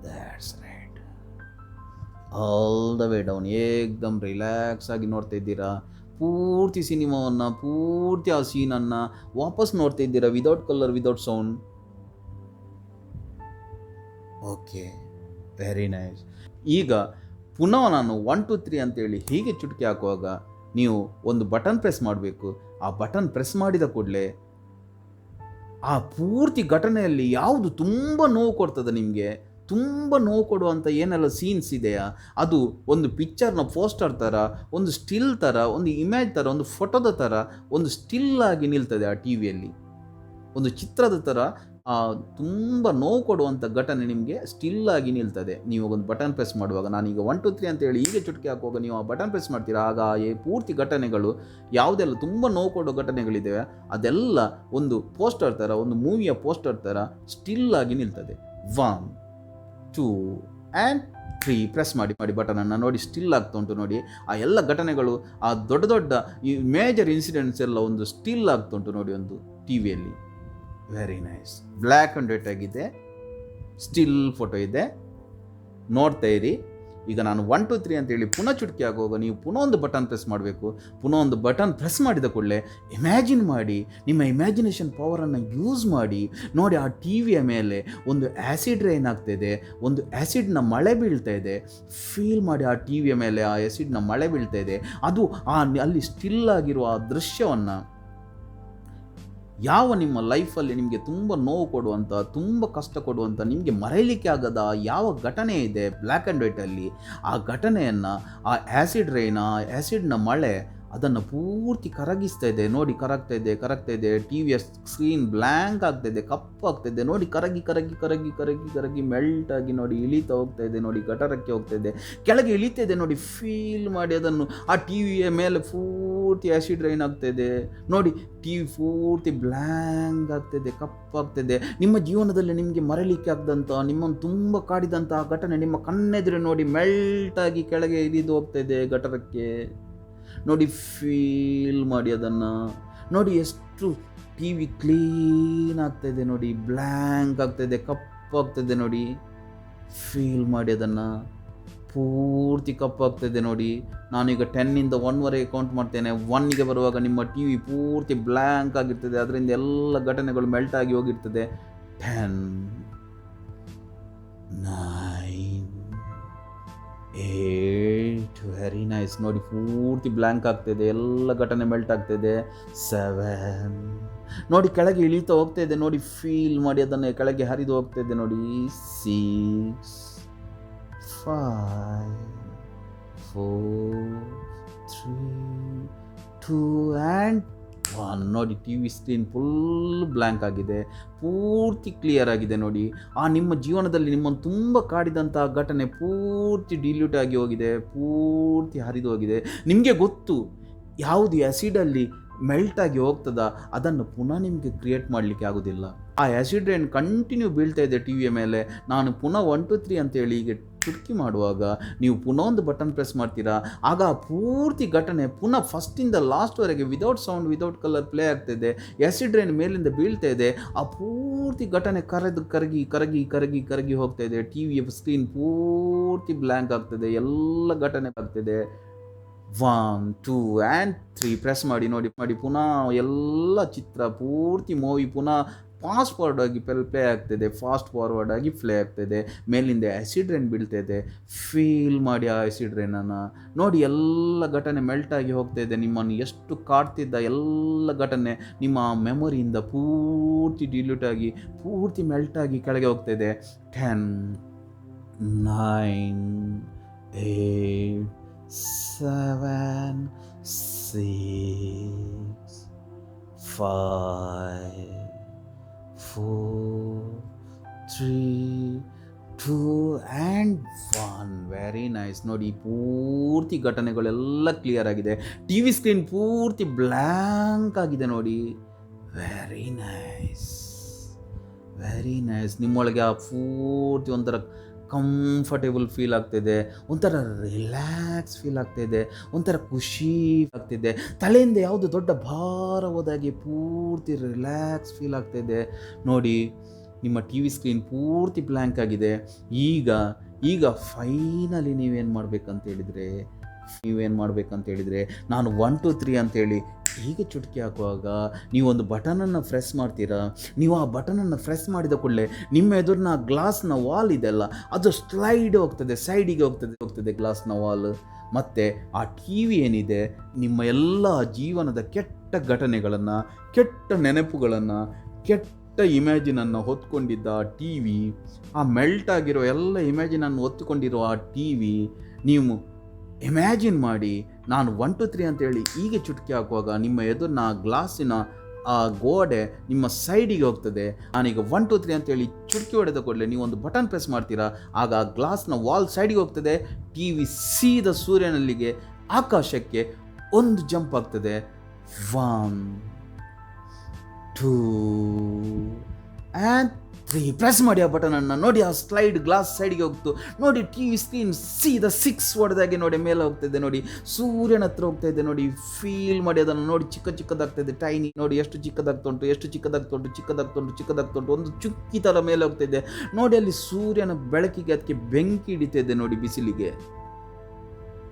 that's right. All the way down ಏಕ್ದಮ್ ರಿಲ್ಯಾಕ್ಸ್ ಆಗಿ ನೋಡ್ತಾ ಇದ್ದೀರಾ. ಪೂರ್ತಿ ಸಿನಿಮಾವನ್ನು, ಪೂರ್ತಿ ಆ ಸೀನನ್ನು ವಾಪಸ್ ನೋಡ್ತಾ ಇದ್ದೀರಾ, without colour, without sound. Okay, very nice. ಈಗ ಪುನಃ ನಾನು 1 2 3 ಅಂತೇಳಿ ಹೀಗೆ ಚುಟುಕಿ ಹಾಕುವಾಗ ನೀವು ಒಂದು ಬಟನ್ ಪ್ರೆಸ್ ಮಾಡಬೇಕು. ಆ ಬಟನ್ ಪ್ರೆಸ್ ಮಾಡಿದ ಕೂಡಲೇ ಆ ಪೂರ್ತಿ ಘಟನೆಯಲ್ಲಿ ಯಾವುದು ತುಂಬ ನೋವು ಕೊಡ್ತದೆ, ನಿಮಗೆ ತುಂಬ ನೋವು ಕೊಡುವಂಥ ಏನೆಲ್ಲ ಸೀನ್ಸ್ ಇದೆಯಾ, ಅದು ಒಂದು ಪಿಕ್ಚರ್ನ ಪೋಸ್ಟರ್ ಥರ, ಒಂದು ಸ್ಟಿಲ್ ಥರ, ಒಂದು ಇಮೇಜ್ ಥರ, ಒಂದು ಫೋಟೋದ ಥರ, ಒಂದು ಸ್ಟಿಲ್ ಆಗಿ ನಿಲ್ತದೆ ಆ ಟಿ ವಿಯಲ್ಲಿ. ಒಂದು ಚಿತ್ರದ ಥರ ತುಂಬ ನೋವು ಕೊಡುವಂಥ ಘಟನೆ ನಿಮಗೆ ಸ್ಟಿಲ್ ಆಗಿ ನಿಲ್ತದೆ ನೀವು ಒಂದು ಬಟನ್ ಪ್ರೆಸ್ ಮಾಡುವಾಗ. ನಾನೀಗ 1 2 3 ಅಂತೇಳಿ ಹೀಗೆ ಚುಟುಕಿ ಹಾಕುವಾಗ ನೀವು ಆ ಬಟನ್ ಪ್ರೆಸ್ ಮಾಡ್ತೀರಾ. ಆಗ ಪೂರ್ತಿ ಘಟನೆಗಳು ಯಾವುದೆಲ್ಲ ತುಂಬ ನೋವು ಕೊಡೋ ಘಟನೆಗಳಿದ್ದಾವೆ ಅದೆಲ್ಲ ಒಂದು ಪೋಸ್ಟರ್ ಥರ, ಒಂದು ಮೂವಿಯ ಪೋಸ್ಟರ್ ಥರ ಸ್ಟಿಲ್ ಆಗಿ ನಿಲ್ತದೆ. 1 2 ಆ್ಯಂಡ್ 3 ಪ್ರೆಸ್ ಮಾಡಿ ಬಟನನ್ನು ನೋಡಿ, ಸ್ಟಿಲ್ ಆಗ್ತಾ ಉಂಟು ನೋಡಿ. ಆ ಎಲ್ಲ ಘಟನೆಗಳು, ಆ ದೊಡ್ಡ ದೊಡ್ಡ ಈ ಮೇಜರ್ ಇನ್ಸಿಡೆಂಟ್ಸ್ ಎಲ್ಲ ಒಂದು ಸ್ಟಿಲ್ ಆಗ್ತಾ ಉಂಟು ನೋಡಿ ಒಂದು ಟಿ ವಿಯಲ್ಲಿ. Very nice. Black and white ಆಗಿದೆ, ಸ್ಟಿಲ್ ಫೋಟೋ ಇದೆ, ನೋಡ್ತಾ ಇರಿ. ಈಗ ನಾನು 1 2 3 ಅಂತೇಳಿ ಪುನಃ ಚುಟುಕಿ ಆಗುವಾಗ ನೀವು ಪುನಃ ಒಂದು ಬಟನ್ ಪ್ರೆಸ್ ಮಾಡಬೇಕು. ಪುನಃ ಒಂದು ಬಟನ್ ಪ್ರೆಸ್ ಮಾಡಿದ ಕೂಡಲೇ ಇಮ್ಯಾಜಿನ್ ಮಾಡಿ, ನಿಮ್ಮ ಇಮ್ಯಾಜಿನೇಷನ್ ಪವರನ್ನು ಯೂಸ್ ಮಾಡಿ ನೋಡಿ. ಆ ಟಿ ವಿಯ ಮೇಲೆ ಒಂದು ಆ್ಯಸಿಡ್ ರೈನ್ ಆಗ್ತಾಯಿದೆ, ಒಂದು ಆ್ಯಸಿಡ್ನ ಮಳೆ ಬೀಳ್ತಾ ಇದೆ. ಫೀಲ್ ಮಾಡಿ, ಆ ಟಿ ವಿಯ ಮೇಲೆ ಆ ಆ್ಯಸಿಡ್ನ ಮಳೆ ಬೀಳ್ತಾ ಇದೆ. ಅದು ಅಲ್ಲಿ ಸ್ಟಿಲ್ ಆಗಿರುವ ಆ ದೃಶ್ಯವನ್ನು, ಯಾವ ನಿಮ್ಮ ಲೈಫಲ್ಲಿ ನಿಮಗೆ ತುಂಬ ನೋವು ಕೊಡುವಂಥ, ತುಂಬ ಕಷ್ಟ ಕೊಡುವಂಥ, ನಿಮಗೆ ಮರೆಯಲಿಕ್ಕೆ ಆಗದ ಯಾವ ಘಟನೆ ಇದೆ ಬ್ಲ್ಯಾಕ್ ಆ್ಯಂಡ್ ವೈಟಲ್ಲಿ, ಆ ಘಟನೆಯನ್ನು, ಆ ಆ್ಯಸಿಡ್ ರೈನ್, ಆ ಆ್ಯಸಿಡ್ನ ಮಳೆ, ಅದನ್ನು ಪೂರ್ತಿ ಕರಗಿಸ್ತಾ ಇದೆ ನೋಡಿ, ಕರಗ್ತಾ ಇದೆ. ಟಿ ವಿಯ ಸ್ಕ್ರೀನ್ ಬ್ಲ್ಯಾಂಕ್ ಆಗ್ತಾ ಇದೆ, ಕಪ್ಪಾಗ್ತಾ ಇದೆ ನೋಡಿ, ಕರಗಿ ಮೆಲ್ಟ್ ಆಗಿ ನೋಡಿ ಇಳಿತಾ ಹೋಗ್ತಾ ಇದೆ ನೋಡಿ, ಗಟರಕ್ಕೆ ಹೋಗ್ತಾ ಇದೆ, ಕೆಳಗೆ ಇಳಿತಾ ಇದೆ ನೋಡಿ. ಫೀಲ್ ಮಾಡಿ ಅದನ್ನು. ಆ ಟಿ ವಿಯ ಮೇಲೆ ಪೂರ್ತಿ ಆ್ಯಸಿಡ್ ರೈನ್ ಆಗ್ತಾ ಇದೆ ನೋಡಿ, ಟಿ ವಿ ಪೂರ್ತಿ ಬ್ಲ್ಯಾಂಕ್ ಆಗ್ತಾಯಿದೆ, ಕಪ್ಪಾಗ್ತಾಯಿದೆ. ನಿಮ್ಮ ಜೀವನದಲ್ಲಿ ನಿಮಗೆ ಮರಲಿಕ್ಕೆ ಆಗದಂಥ, ನಿಮ್ಮನ್ನು ತುಂಬ ಕಾಡಿದಂಥ ಘಟನೆ ನಿಮ್ಮ ಕಣ್ಣೆದುರು ನೋಡಿ ಮೆಲ್ಟಾಗಿ ಕೆಳಗೆ ಇಳಿದು ಹೋಗ್ತಾಯಿದೆ ಗಟರಕ್ಕೆ ನೋಡಿ. ಫೀಲ್ ಮಾಡಿ ಅದನ್ನು ನೋಡಿ, ಎಷ್ಟು ಟಿ ವಿ ಕ್ಲೀನ್ ಆಗ್ತಾಯಿದೆ ನೋಡಿ, ಬ್ಲ್ಯಾಂಕ್ ಆಗ್ತಾಯಿದೆ, ಕಪ್ಪಾಗ್ತಾಯಿದೆ ನೋಡಿ. ಫೀಲ್ ಮಾಡಿ ಅದನ್ನು. ಪೂರ್ತಿ ಕಪ್ಪಾಗ್ತಾಯಿದೆ ನೋಡಿ. ನಾನೀಗ 10ಇಂದ 1ವರೆಗೆ ಕೌಂಟ್ ಮಾಡ್ತೇನೆ. 1ಗೆ ಬರುವಾಗ ನಿಮ್ಮ ಟಿ ವಿ ಪೂರ್ತಿ ಬ್ಲ್ಯಾಂಕ್ ಆಗಿರ್ತದೆ, ಅದರಿಂದ ಎಲ್ಲ ಘಟನೆಗಳು ಮೆಲ್ಟ್ ಆಗಿ ಹೋಗಿರ್ತದೆ. 10, 9, 8, ವೆರಿ ನೈಸ್ ನೋಡಿ, ಪೂರ್ತಿ ಬ್ಲ್ಯಾಂಕ್ ಆಗ್ತಾಯಿದೆ, ಎಲ್ಲ ಘಟನೆ ಮೆಲ್ಟ್ ಆಗ್ತಾಯಿದೆ. 7 ನೋಡಿ, ಕೆಳಗೆ ಇಳಿತಾ ಹೋಗ್ತಾ ಇದೆ ನೋಡಿ. ಫೀಲ್ ಮಾಡಿ ಅದನ್ನು, ಕೆಳಗೆ ಹರಿದು ಹೋಗ್ತಾ ಇದೆ ನೋಡಿ. 6, 5, 4, 3, 2 and 1 ನೋಡಿ. T V screen full blank ಆಗಿದೆ, ಪೂರ್ತಿ ಕ್ಲಿಯರ್ ಆಗಿದೆ ನೋಡಿ. ಆ ನಿಮ್ಮ ಜೀವನದಲ್ಲಿ ನಿಮ್ಮನ್ನು ತುಂಬ ಕಾಡಿದಂಥ ಘಟನೆ ಪೂರ್ತಿ ಡಿಲ್ಯೂಟ್ ಆಗಿ ಹೋಗಿದೆ, ಪೂರ್ತಿ ಹರಿದು ಹೋಗಿದೆ. ನಿಮಗೆ ಗೊತ್ತು ಯಾವುದು ಆ್ಯಸಿಡಲ್ಲಿ ಮೆಲ್ಟ್ ಆಗಿ ಹೋಗ್ತದ, ಅದನ್ನು ಪುನಃ ನಿಮಗೆ ಕ್ರಿಯೇಟ್ ಮಾಡಲಿಕ್ಕೆ ಆಗೋದಿಲ್ಲ. ಆ ಆ್ಯಸಿಡ್ ರೈನ್ ಕಂಟಿನ್ಯೂ ಬೀಳ್ತಾ ಇದೆ ಟಿ ವಿಯ ಮೇಲೆ. ನಾನು ಪುನಃ 1 2 3 ಅಂತೇಳಿ ಈಗ ಚುಟ್ಕಿ ಮಾಡುವಾಗ ನೀವು ಪುನಃ ಒಂದು ಬಟನ್ ಪ್ರೆಸ್ ಮಾಡ್ತೀರಾ, ಆಗ ಆ ಪೂರ್ತಿ ಘಟನೆ ಪುನಃ ಫಸ್ಟಿಂದ ಲಾಸ್ಟ್ವರೆಗೆ without sound without colour play ಆಗ್ತಾಯಿದೆ. ಆ್ಯಸಿಡ್ ರೈನ್ ಮೇಲಿಂದ ಬೀಳ್ತಾ ಇದೆ, ಆ ಪೂರ್ತಿ ಘಟನೆ ಕರಗಿ ಹೋಗ್ತಾ ಇದೆ. ಟಿ ವಿಯ ಸ್ಕ್ರೀನ್ ಪೂರ್ತಿ ಬ್ಲ್ಯಾಂಕ್ ಆಗ್ತದೆ, ಎಲ್ಲ ಘಟನೆ ಆಗ್ತಿದೆ. 1 2 and 3 ಪ್ರೆಸ್ ಮಾಡಿ ನೋಡಿ. ಪುನಃ ಎಲ್ಲ ಚಿತ್ರ ಪೂರ್ತಿ ಮೂವಿ ಪುನಃ ಫಾಸ್ಟ್ ಫಾರ್ವರ್ಡ್ ಆಗಿ ಪ್ಲೇ ಆಗ್ತಾಯಿದೆ, ಪ್ಲೇ ಆಗ್ತಾಯಿದೆ. ಮೇಲಿಂದ ಆ್ಯಸಿಡ್ ರೈನ್ ಬೀಳ್ತಾಯಿದೆ. ಫೀಲ್ ಮಾಡಿ ಆ ಆ್ಯಸಿಡ್ ರೈನನ್ನು ನೋಡಿ, ಎಲ್ಲ ಘಟನೆ ಮೆಲ್ಟ್ ಆಗಿ ಹೋಗ್ತಾಯಿದೆ. ನಿಮ್ಮನ್ನು ಎಷ್ಟು ಕಾಡ್ತಿದ್ದ ಎಲ್ಲ ಘಟನೆ ನಿಮ್ಮ ಮೆಮೊರಿಯಿಂದ ಪೂರ್ತಿ ಡಿಲ್ಯೂಟ್ ಆಗಿ, ಪೂರ್ತಿ ಮೆಲ್ಟ್ ಆಗಿ ಕೆಳಗೆ ಹೋಗ್ತಾಯಿದೆ. 10, 9, 8, 7, 6, 5, 4, 3, 2 and 1 ವೆರಿ ನೈಸ್ ನೋಡಿ. ಪೂರ್ತಿ ಘಟನೆಗಳೆಲ್ಲ ಕ್ಲಿಯರ್ ಆಗಿದೆ. ಟಿ ವಿ ಸ್ಕ್ರೀನ್ ಪೂರ್ತಿ ಬ್ಲ್ಯಾಂಕ್ ಆಗಿದೆ ನೋಡಿ. Very nice. ನಿಮ್ಮೊಳಗೆ ಆ ಪೂರ್ತಿ ಒಂಥರ ಕಂಫರ್ಟೇಬಲ್ ಫೀಲ್ ಆಗ್ತಿದೆ, ಒಂಥರ ರಿಲ್ಯಾಕ್ಸ್ ಫೀಲ್ ಆಗ್ತಾಯಿದೆ, ಒಂಥರ ಖುಷಿ ಆಗ್ತಿದೆ. ತಲೆಯಿಂದ ಯಾವುದು ದೊಡ್ಡ ಭಾರ ಹೋದಾಗೆ ಪೂರ್ತಿ ರಿಲ್ಯಾಕ್ಸ್ ಫೀಲ್ ಆಗ್ತಾಯಿದೆ ನೋಡಿ. ನಿಮ್ಮ ಟಿ ವಿ ಸ್ಕ್ರೀನ್ ಪೂರ್ತಿ ಬ್ಲ್ಯಾಂಕ್ ಆಗಿದೆ. ಈಗ ಫೈನಲಿ ನೀವೇನು ಮಾಡಬೇಕಂತ ಹೇಳಿದರೆ ನಾನು 1 2 3 ಅಂತೇಳಿ ಹೀಗೆ ಚುಟುಕಿ ಹಾಕುವಾಗ ನೀವೊಂದು ಬಟನನ್ನು ಪ್ರೆಸ್ ಮಾಡ್ತೀರಾ. ನೀವು ಆ ಬಟನನ್ನು ಪ್ರೆಸ್ ಮಾಡಿದ ಕೂಡಲೇ ನಿಮ್ಮ ಎದುರಿನ ಗ್ಲಾಸ್ನ ವಾಲ್ ಇದೆಲ್ಲ ಅದು ಸ್ಲೈಡ್ ಹೋಗ್ತದೆ, ಸೈಡಿಗೆ ಹೋಗ್ತದೆ ಗ್ಲಾಸ್ನ ವಾಲ್. ಮತ್ತು ಆ ಟಿ ವಿ ಏನಿದೆ, ನಿಮ್ಮ ಎಲ್ಲ ಜೀವನದ ಕೆಟ್ಟ ಘಟನೆಗಳನ್ನು, ಕೆಟ್ಟ ನೆನಪುಗಳನ್ನು, ಕೆಟ್ಟ ಇಮ್ಯಾಜಿನನ್ನು ಹೊತ್ಕೊಂಡಿದ್ದ ಆ ಟಿ ವಿ, ಆ ಮೆಲ್ಟ್ ಆಗಿರೋ ಎಲ್ಲ ಇಮ್ಯಾಜಿನನ್ನು ಹೊತ್ತುಕೊಂಡಿರೋ ಆ ಟಿ ವಿ, ನೀವು ಇಮ್ಯಾಜಿನ್ ಮಾಡಿ ನಾನು 1 2 3 ಅಂತೇಳಿ ಹೀಗೆ ಚುಟುಕಿ ಹಾಕುವಾಗ ನಿಮ್ಮ ಎದುರಿನ ಗ್ಲಾಸಿನ ಆ ಗೋಡೆ ನಿಮ್ಮ ಸೈಡಿಗೆ ಹೋಗ್ತದೆ. ನಾನೀಗ 1 2 3 ಅಂತೇಳಿ ಚುಟುಕಿ ಹೊಡೆದ ಕೂಡಲೇ ನೀವು ಒಂದು ಬಟನ್ ಪ್ರೆಸ್ ಮಾಡ್ತೀರಾ, ಆಗ ಆ ಗ್ಲಾಸ್ನ ವಾಲ್ ಸೈಡಿಗೆ ಹೋಗ್ತದೆ. ಟಿ ವಿ ಸೀದಾ ಸೂರ್ಯನಲ್ಲಿಗೆ ಆಕಾಶಕ್ಕೆ ಒಂದು ಜಂಪ್ ಆಗ್ತದೆ. 1 2 and 3 ಪ್ರೆಸ್ ಮಾಡಿ ಆ ಬಟನನ್ನು ನೋಡಿ. ಆ ಸ್ಲೈಡ್ ಗ್ಲಾಸ್ ಸೈಡಿಗೆ ಹೋಗ್ತು ನೋಡಿ. ಟಿ ವಿ ಸ್ಕ್ರೀನ್ ಸೀದಾ 6 ಹೊಡೆದಾಗೆ ನೋಡಿ ಮೇಲೆ ಹೋಗ್ತಾಯಿದೆ ನೋಡಿ, ಸೂರ್ಯನ ಹತ್ರ ಹೋಗ್ತಾಯಿದೆ ನೋಡಿ. ಫೀಲ್ ಮಾಡಿ ಅದನ್ನು ನೋಡಿ, ಚಿಕ್ಕದಾಗ್ತಾಯಿದೆ, ಟೈನಿ ನೋಡಿ, ಎಷ್ಟು ಚಿಕ್ಕದಾಗ್ತುಂಟು. ಒಂದು ಚುಕ್ಕಿ ಥರ ಮೇಲೆ ಹೋಗ್ತಾಯಿದೆ ನೋಡಿ. ಅಲ್ಲಿ ಸೂರ್ಯನ ಬೆಳಕಿಗೆ ಅದಕ್ಕೆ ಬೆಂಕಿ ಹಿಡಿತಾಯಿದೆ ನೋಡಿ, ಬಿಸಿಲಿಗೆ.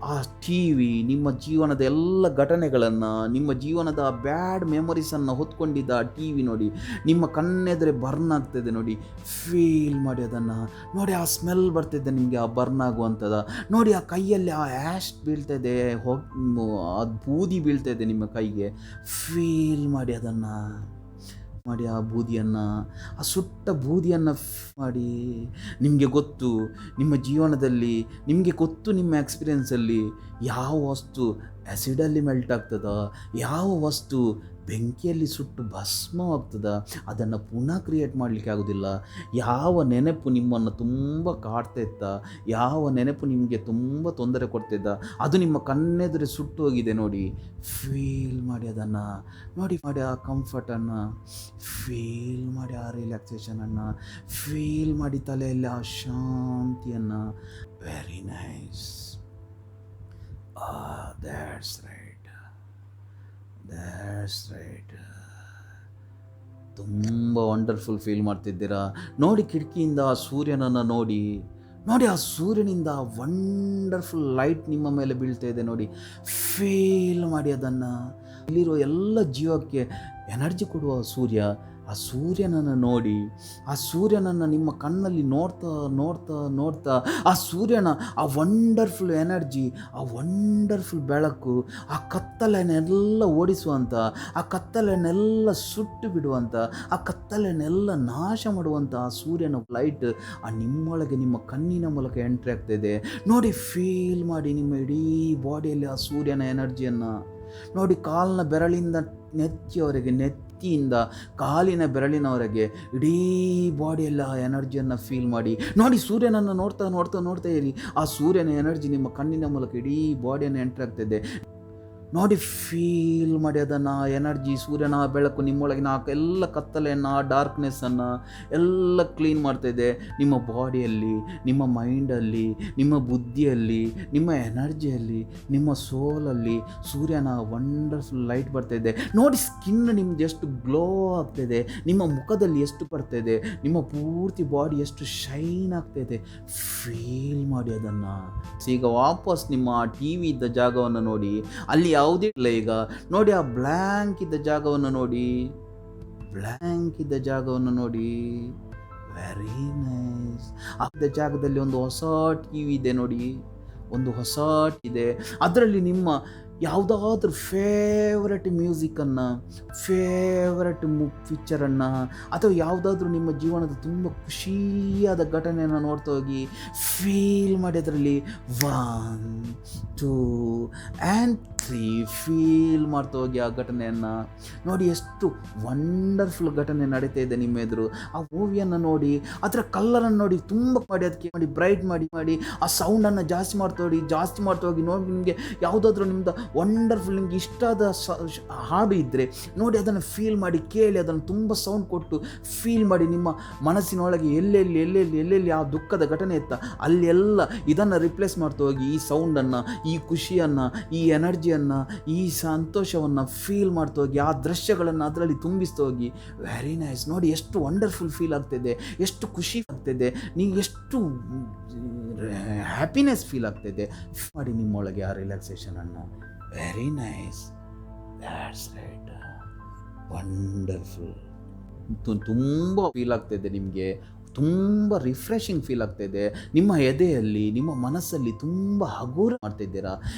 ಆ ಟಿ ವಿ ನಿಮ್ಮ ಜೀವನದ ಎಲ್ಲ ಘಟನೆಗಳನ್ನು, ನಿಮ್ಮ ಜೀವನದ ಬ್ಯಾಡ್ ಮೆಮೊರೀಸನ್ನು ಹೊತ್ಕೊಂಡಿದ್ದ ಆ ಟಿ ವಿ ನೋಡಿ, ನಿಮ್ಮ ಕಣ್ಣೆದುರೆ ಬರ್ನ್ ಆಗ್ತಾಯಿದೆ ನೋಡಿ. ಫೀಲ್ ಮಾಡಿ ಅದನ್ನು ನೋಡಿ. ಆ ಸ್ಮೆಲ್ ಬರ್ತಿದ್ದೆ ನಿಮಗೆ, ಆ ಬರ್ನ್ ಆಗುವಂಥದ್ದು ನೋಡಿ. ಆ ಕೈಯಲ್ಲಿ ಆ ಆ್ಯಶ್ ಬೀಳ್ತಾಯಿದೆ, ಅದು ಬೂದಿ ಬೀಳ್ತಾಯಿದೆ ನಿಮ್ಮ ಕೈಗೆ. ಫೀಲ್ ಮಾಡಿ ಅದನ್ನು ಮಾಡಿ ಆ ಬೂದಿಯನ್ನು, ಆ ಸುಟ್ಟ ಬೂದಿಯನ್ನು ಮಾಡಿ. ನಿಮಗೆ ಗೊತ್ತು ನಿಮ್ಮ ಜೀವನದಲ್ಲಿ, ನಿಮಗೆ ಗೊತ್ತು ನಿಮ್ಮ ಎಕ್ಸ್ಪೀರಿಯೆನ್ಸಲ್ಲಿ ಯಾವ ವಸ್ತು ಆ್ಯಸಿಡಲ್ಲಿ ಮೆಲ್ಟ್ ಆಗ್ತದ, ಯಾವ ವಸ್ತು ಬೆಂಕಿಯಲ್ಲಿ ಸುಟ್ಟು ಭಸ್ಮವಾಗ್ತದ, ಅದನ್ನು ಪುನಃ ಕ್ರಿಯೇಟ್ ಮಾಡಲಿಕ್ಕೆ ಆಗೋದಿಲ್ಲ. ಯಾವ ನೆನಪು ನಿಮ್ಮನ್ನು ತುಂಬ ಕಾಡ್ತಾ ಇತ್ತ, ಯಾವ ನೆನಪು ನಿಮಗೆ ತುಂಬ ತೊಂದರೆ ಕೊಡ್ತಿದ್ದ, ಅದು ನಿಮ್ಮ ಕಣ್ಣೆದುರು ಸುಟ್ಟು ಹೋಗಿದೆ ನೋಡಿ. ಫೀಲ್ ಮಾಡಿ ಅದನ್ನು, ನೋಡಿ ಆ ಕಂಫರ್ಟನ್ನು ಫೀಲ್ ಮಾಡಿ, ಆ ರಿಲ್ಯಾಕ್ಸೇಷನನ್ನು ಫೀಲ್ ಮಾಡಿ, ತಲೆಯಲ್ಲಿ ಆ ಶಾಂತಿಯನ್ನು. Very nice. That's right. ತುಂಬ ವಂಡರ್ಫುಲ್ ಫೀಲ್ ಮಾಡ್ತಿದ್ದೀರಾ. ನೋಡಿ ಕಿಟಕಿಯಿಂದ ಆ ಸೂರ್ಯನನ್ನು ನೋಡಿ, ಆ ಸೂರ್ಯನಿಂದ ವಂಡರ್ಫುಲ್ ಲೈಟ್ ನಿಮ್ಮ ಮೇಲೆ ಬೀಳ್ತಾ ಇದೆ ನೋಡಿ. ಫೀಲ್ ಮಾಡಿ ಅದನ್ನು. ಇಲ್ಲಿರೋ ಎಲ್ಲ ಜೀವಕ್ಕೆ ಎನರ್ಜಿ ಕೊಡುವ ಸೂರ್ಯ, ಆ ಸೂರ್ಯನನ್ನು ನೋಡಿ, ಆ ಸೂರ್ಯನನ್ನು ನಿಮ್ಮ ಕಣ್ಣಲ್ಲಿ ನೋಡ್ತಾ ಆ ಸೂರ್ಯನ ಆ ವಂಡರ್ಫುಲ್ ಎನರ್ಜಿ, ಆ ವಂಡರ್ಫುಲ್ ಬೆಳಕು, ಆ ಕತ್ತಲೆನೆಲ್ಲ ಓಡಿಸುವಂಥ, ಆ ಕತ್ತಲೆನೆಲ್ಲ ಸುಟ್ಟು ಬಿಡುವಂಥ, ಆ ಕತ್ತಲೆನೆಲ್ಲ ನಾಶ ಮಾಡುವಂಥ ಆ ಸೂರ್ಯನ ಲೈಟ್ ಆ ನಿಮ್ಮೊಳಗೆ, ನಿಮ್ಮ ಕಣ್ಣಿನ ಮೂಲಕ ಎಂಟ್ರಿ ಆಗ್ತಾಯಿದೆ ನೋಡಿ. ಫೀಲ್ ಮಾಡಿ ನಿಮ್ಮ ಇಡೀ ಬಾಡಿಯಲ್ಲಿ ಆ ಸೂರ್ಯನ ಎನರ್ಜಿಯನ್ನು ನೋಡಿ. ಕಾಲಿನ ಬೆರಳಿಂದ ನೆತ್ತಿಯಿಂದ ಕಾಲಿನ ಬೆರಳಿನವರೆಗೆ ಇಡೀ ಬಾಡಿಯೆಲ್ಲ ಆ ಎನರ್ಜಿಯನ್ನು ಫೀಲ್ ಮಾಡಿ ನೋಡಿ. ಸೂರ್ಯನನ್ನು ನೋಡ್ತಾ ಇರಿ. ಆ ಸೂರ್ಯನ ಎನರ್ಜಿ ನಿಮ್ಮ ಕಣ್ಣಿನ ಮೂಲಕ ಇಡೀ ಬಾಡಿಯನ್ನು ಎಂಟ್ರಿ ಆಗ್ತಾಯಿದೆ ನೋಡಿ. ಫೀಲ್ ಮಾಡಿ ಅದನ್ನು, ಎನರ್ಜಿ, ಸೂರ್ಯನ ಬೆಳಕು ನಿಮ್ಮೊಳಗಿನ ಎಲ್ಲ ಕತ್ತಲೆಯನ್ನು, ಡಾರ್ಕ್ನೆಸ್ಸನ್ನು ಎಲ್ಲ ಕ್ಲೀನ್ ಮಾಡ್ತಾಯಿದೆ ನಿಮ್ಮ ಬಾಡಿಯಲ್ಲಿ, ನಿಮ್ಮ ಮೈಂಡಲ್ಲಿ, ನಿಮ್ಮ ಬುದ್ಧಿಯಲ್ಲಿ, ನಿಮ್ಮ ಎನರ್ಜಿಯಲ್ಲಿ, ನಿಮ್ಮ ಸೋಲಲ್ಲಿ. ಸೂರ್ಯನ ವಂಡರ್ಫುಲ್ ಲೈಟ್ ಬರ್ತಾಯಿದೆ ನೋಡಿ. ಸ್ಕಿನ್ ನಿಮ್ದು ಎಷ್ಟು ಗ್ಲೋ ಆಗ್ತಾಯಿದೆ, ನಿಮ್ಮ ಮುಖದಲ್ಲಿ ಎಷ್ಟು ಬರ್ತಾಯಿದೆ, ನಿಮ್ಮ ಪೂರ್ತಿ ಬಾಡಿ ಎಷ್ಟು ಶೈನ್ ಆಗ್ತಾಯಿದೆ. ಫೀಲ್ ಮಾಡಿ ಅದನ್ನು. ಈಗ ವಾಪಸ್ ನಿಮ್ಮ ಟಿ ವಿ ಇದ್ದ ಜಾಗವನ್ನು ನೋಡಿ, ಅಲ್ಲಿ ಯಾವುದೇ ಇಲ್ಲ ಈಗ ನೋಡಿ. ಆ ಬ್ಲ್ಯಾಂಕ್ ಇದ್ದ ಜಾಗವನ್ನು ನೋಡಿ. Very nice. ಆ ಜಾಗದಲ್ಲಿ ಒಂದು ಹೊಸ ಟಿ ವಿ ಇದೆ ನೋಡಿ, ಒಂದು ಹೊಸ ಇದೆ. ಅದರಲ್ಲಿ ನಿಮ್ಮ ಯಾವುದಾದ್ರೂ ಫೇವ್ರೆಟ್ ಮ್ಯೂಸಿಕ್ಕನ್ನು, ಫೇವ್ರೆಟ್ ಪಿಕ್ಚರನ್ನು, ಅಥವಾ ಯಾವುದಾದ್ರೂ ನಿಮ್ಮ ಜೀವನದ ತುಂಬ ಖುಷಿಯಾದ ಘಟನೆಯನ್ನು ನೋಡ್ತಾ ಹೋಗಿ ಫೀಲ್ ಮಾಡಿ. ಅದರಲ್ಲಿ 1, 2 and 3 ಫೀಲ್ ಮಾಡ್ತಾ ಹೋಗಿ ಆ ಘಟನೆಯನ್ನು ನೋಡಿ. ಎಷ್ಟು ವಂಡರ್ಫುಲ್ ಘಟನೆ ನಡೀತಾ ಇದೆ ನಿಮ್ಮ ಎದುರು. ಆ ಮೂವಿಯನ್ನು ನೋಡಿ, ಅದರ ಕಲರನ್ನು ನೋಡಿ, ತುಂಬ ಮಾಡಿ, ಅದಕ್ಕೆ ಮಾಡಿ ಬ್ರೈಟ್ ಮಾಡಿ, ಆ ಸೌಂಡನ್ನು ಜಾಸ್ತಿ ಮಾಡ್ತಾ ಹೋಗಿ ನೋಡಿ. ನಿಮಗೆ ಯಾವುದಾದ್ರೂ ನಿಮ್ಮದು ವಂಡರ್ಫುಲ್, ನಿಮಗೆ ಇಷ್ಟಾದ ಹಾಡು ಇದ್ದರೆ ನೋಡಿ, ಅದನ್ನು ಫೀಲ್ ಮಾಡಿ, ಕೇಳಿ, ಅದನ್ನು ತುಂಬ ಸೌಂಡ್ ಕೊಟ್ಟು ಫೀಲ್ ಮಾಡಿ. ನಿಮ್ಮ ಮನಸ್ಸಿನೊಳಗೆ ಎಲ್ಲೆಲ್ಲಿ ಆ ದುಃಖದ ಘಟನೆ ಇತ್ತ, ಅಲ್ಲೆಲ್ಲ ಇದನ್ನು ರಿಪ್ಲೇಸ್ ಮಾಡ್ತಾ ಹೋಗಿ ಈ ಸೌಂಡನ್ನು, ಈ ಖುಷಿಯನ್ನು, ಈ ಎನರ್ಜಿಯನ್ನು, ಈ ಸಂತೋಷವನ್ನು ಫೀಲ್ ಮಾಡ್ತಾ ಹೋಗಿ, ಆ ದೃಶ್ಯಗಳನ್ನು ಅದರಲ್ಲಿ ತುಂಬಿಸ್ತಾ ಹೋಗಿ. Very nice. ನೋಡಿ ಎಷ್ಟು ವಂಡರ್ಫುಲ್ ಫೀಲ್ ಆಗ್ತಿದೆ, ಎಷ್ಟು ಖುಷಿ ಆಗ್ತಿದೆ, ನೀವು ಎಷ್ಟು ಹ್ಯಾಪಿನೆಸ್ ಫೀಲ್ ಆಗ್ತಿದೆ ಮಾಡಿ ನಿಮ್ಮೊಳಗೆ ಆ ರಿಲ್ಯಾಕ್ಸೇಷನನ್ನು. Very nice. That's right. Wonderful. ತುಂಬ ಫೀಲ್ ಆಗ್ತಾಯಿದೆ ನಿಮಗೆ, ತುಂಬ ರಿಫ್ರೆಶಿಂಗ್ ಫೀಲ್ ಆಗ್ತಾಯಿದೆ. ನಿಮ್ಮ ಎದೆಯಲ್ಲಿ, ನಿಮ್ಮ ಮನಸ್ಸಲ್ಲಿ ತುಂಬ ಹಗುರ ಮಾಡ್ತಿದ್ದೀರಾ.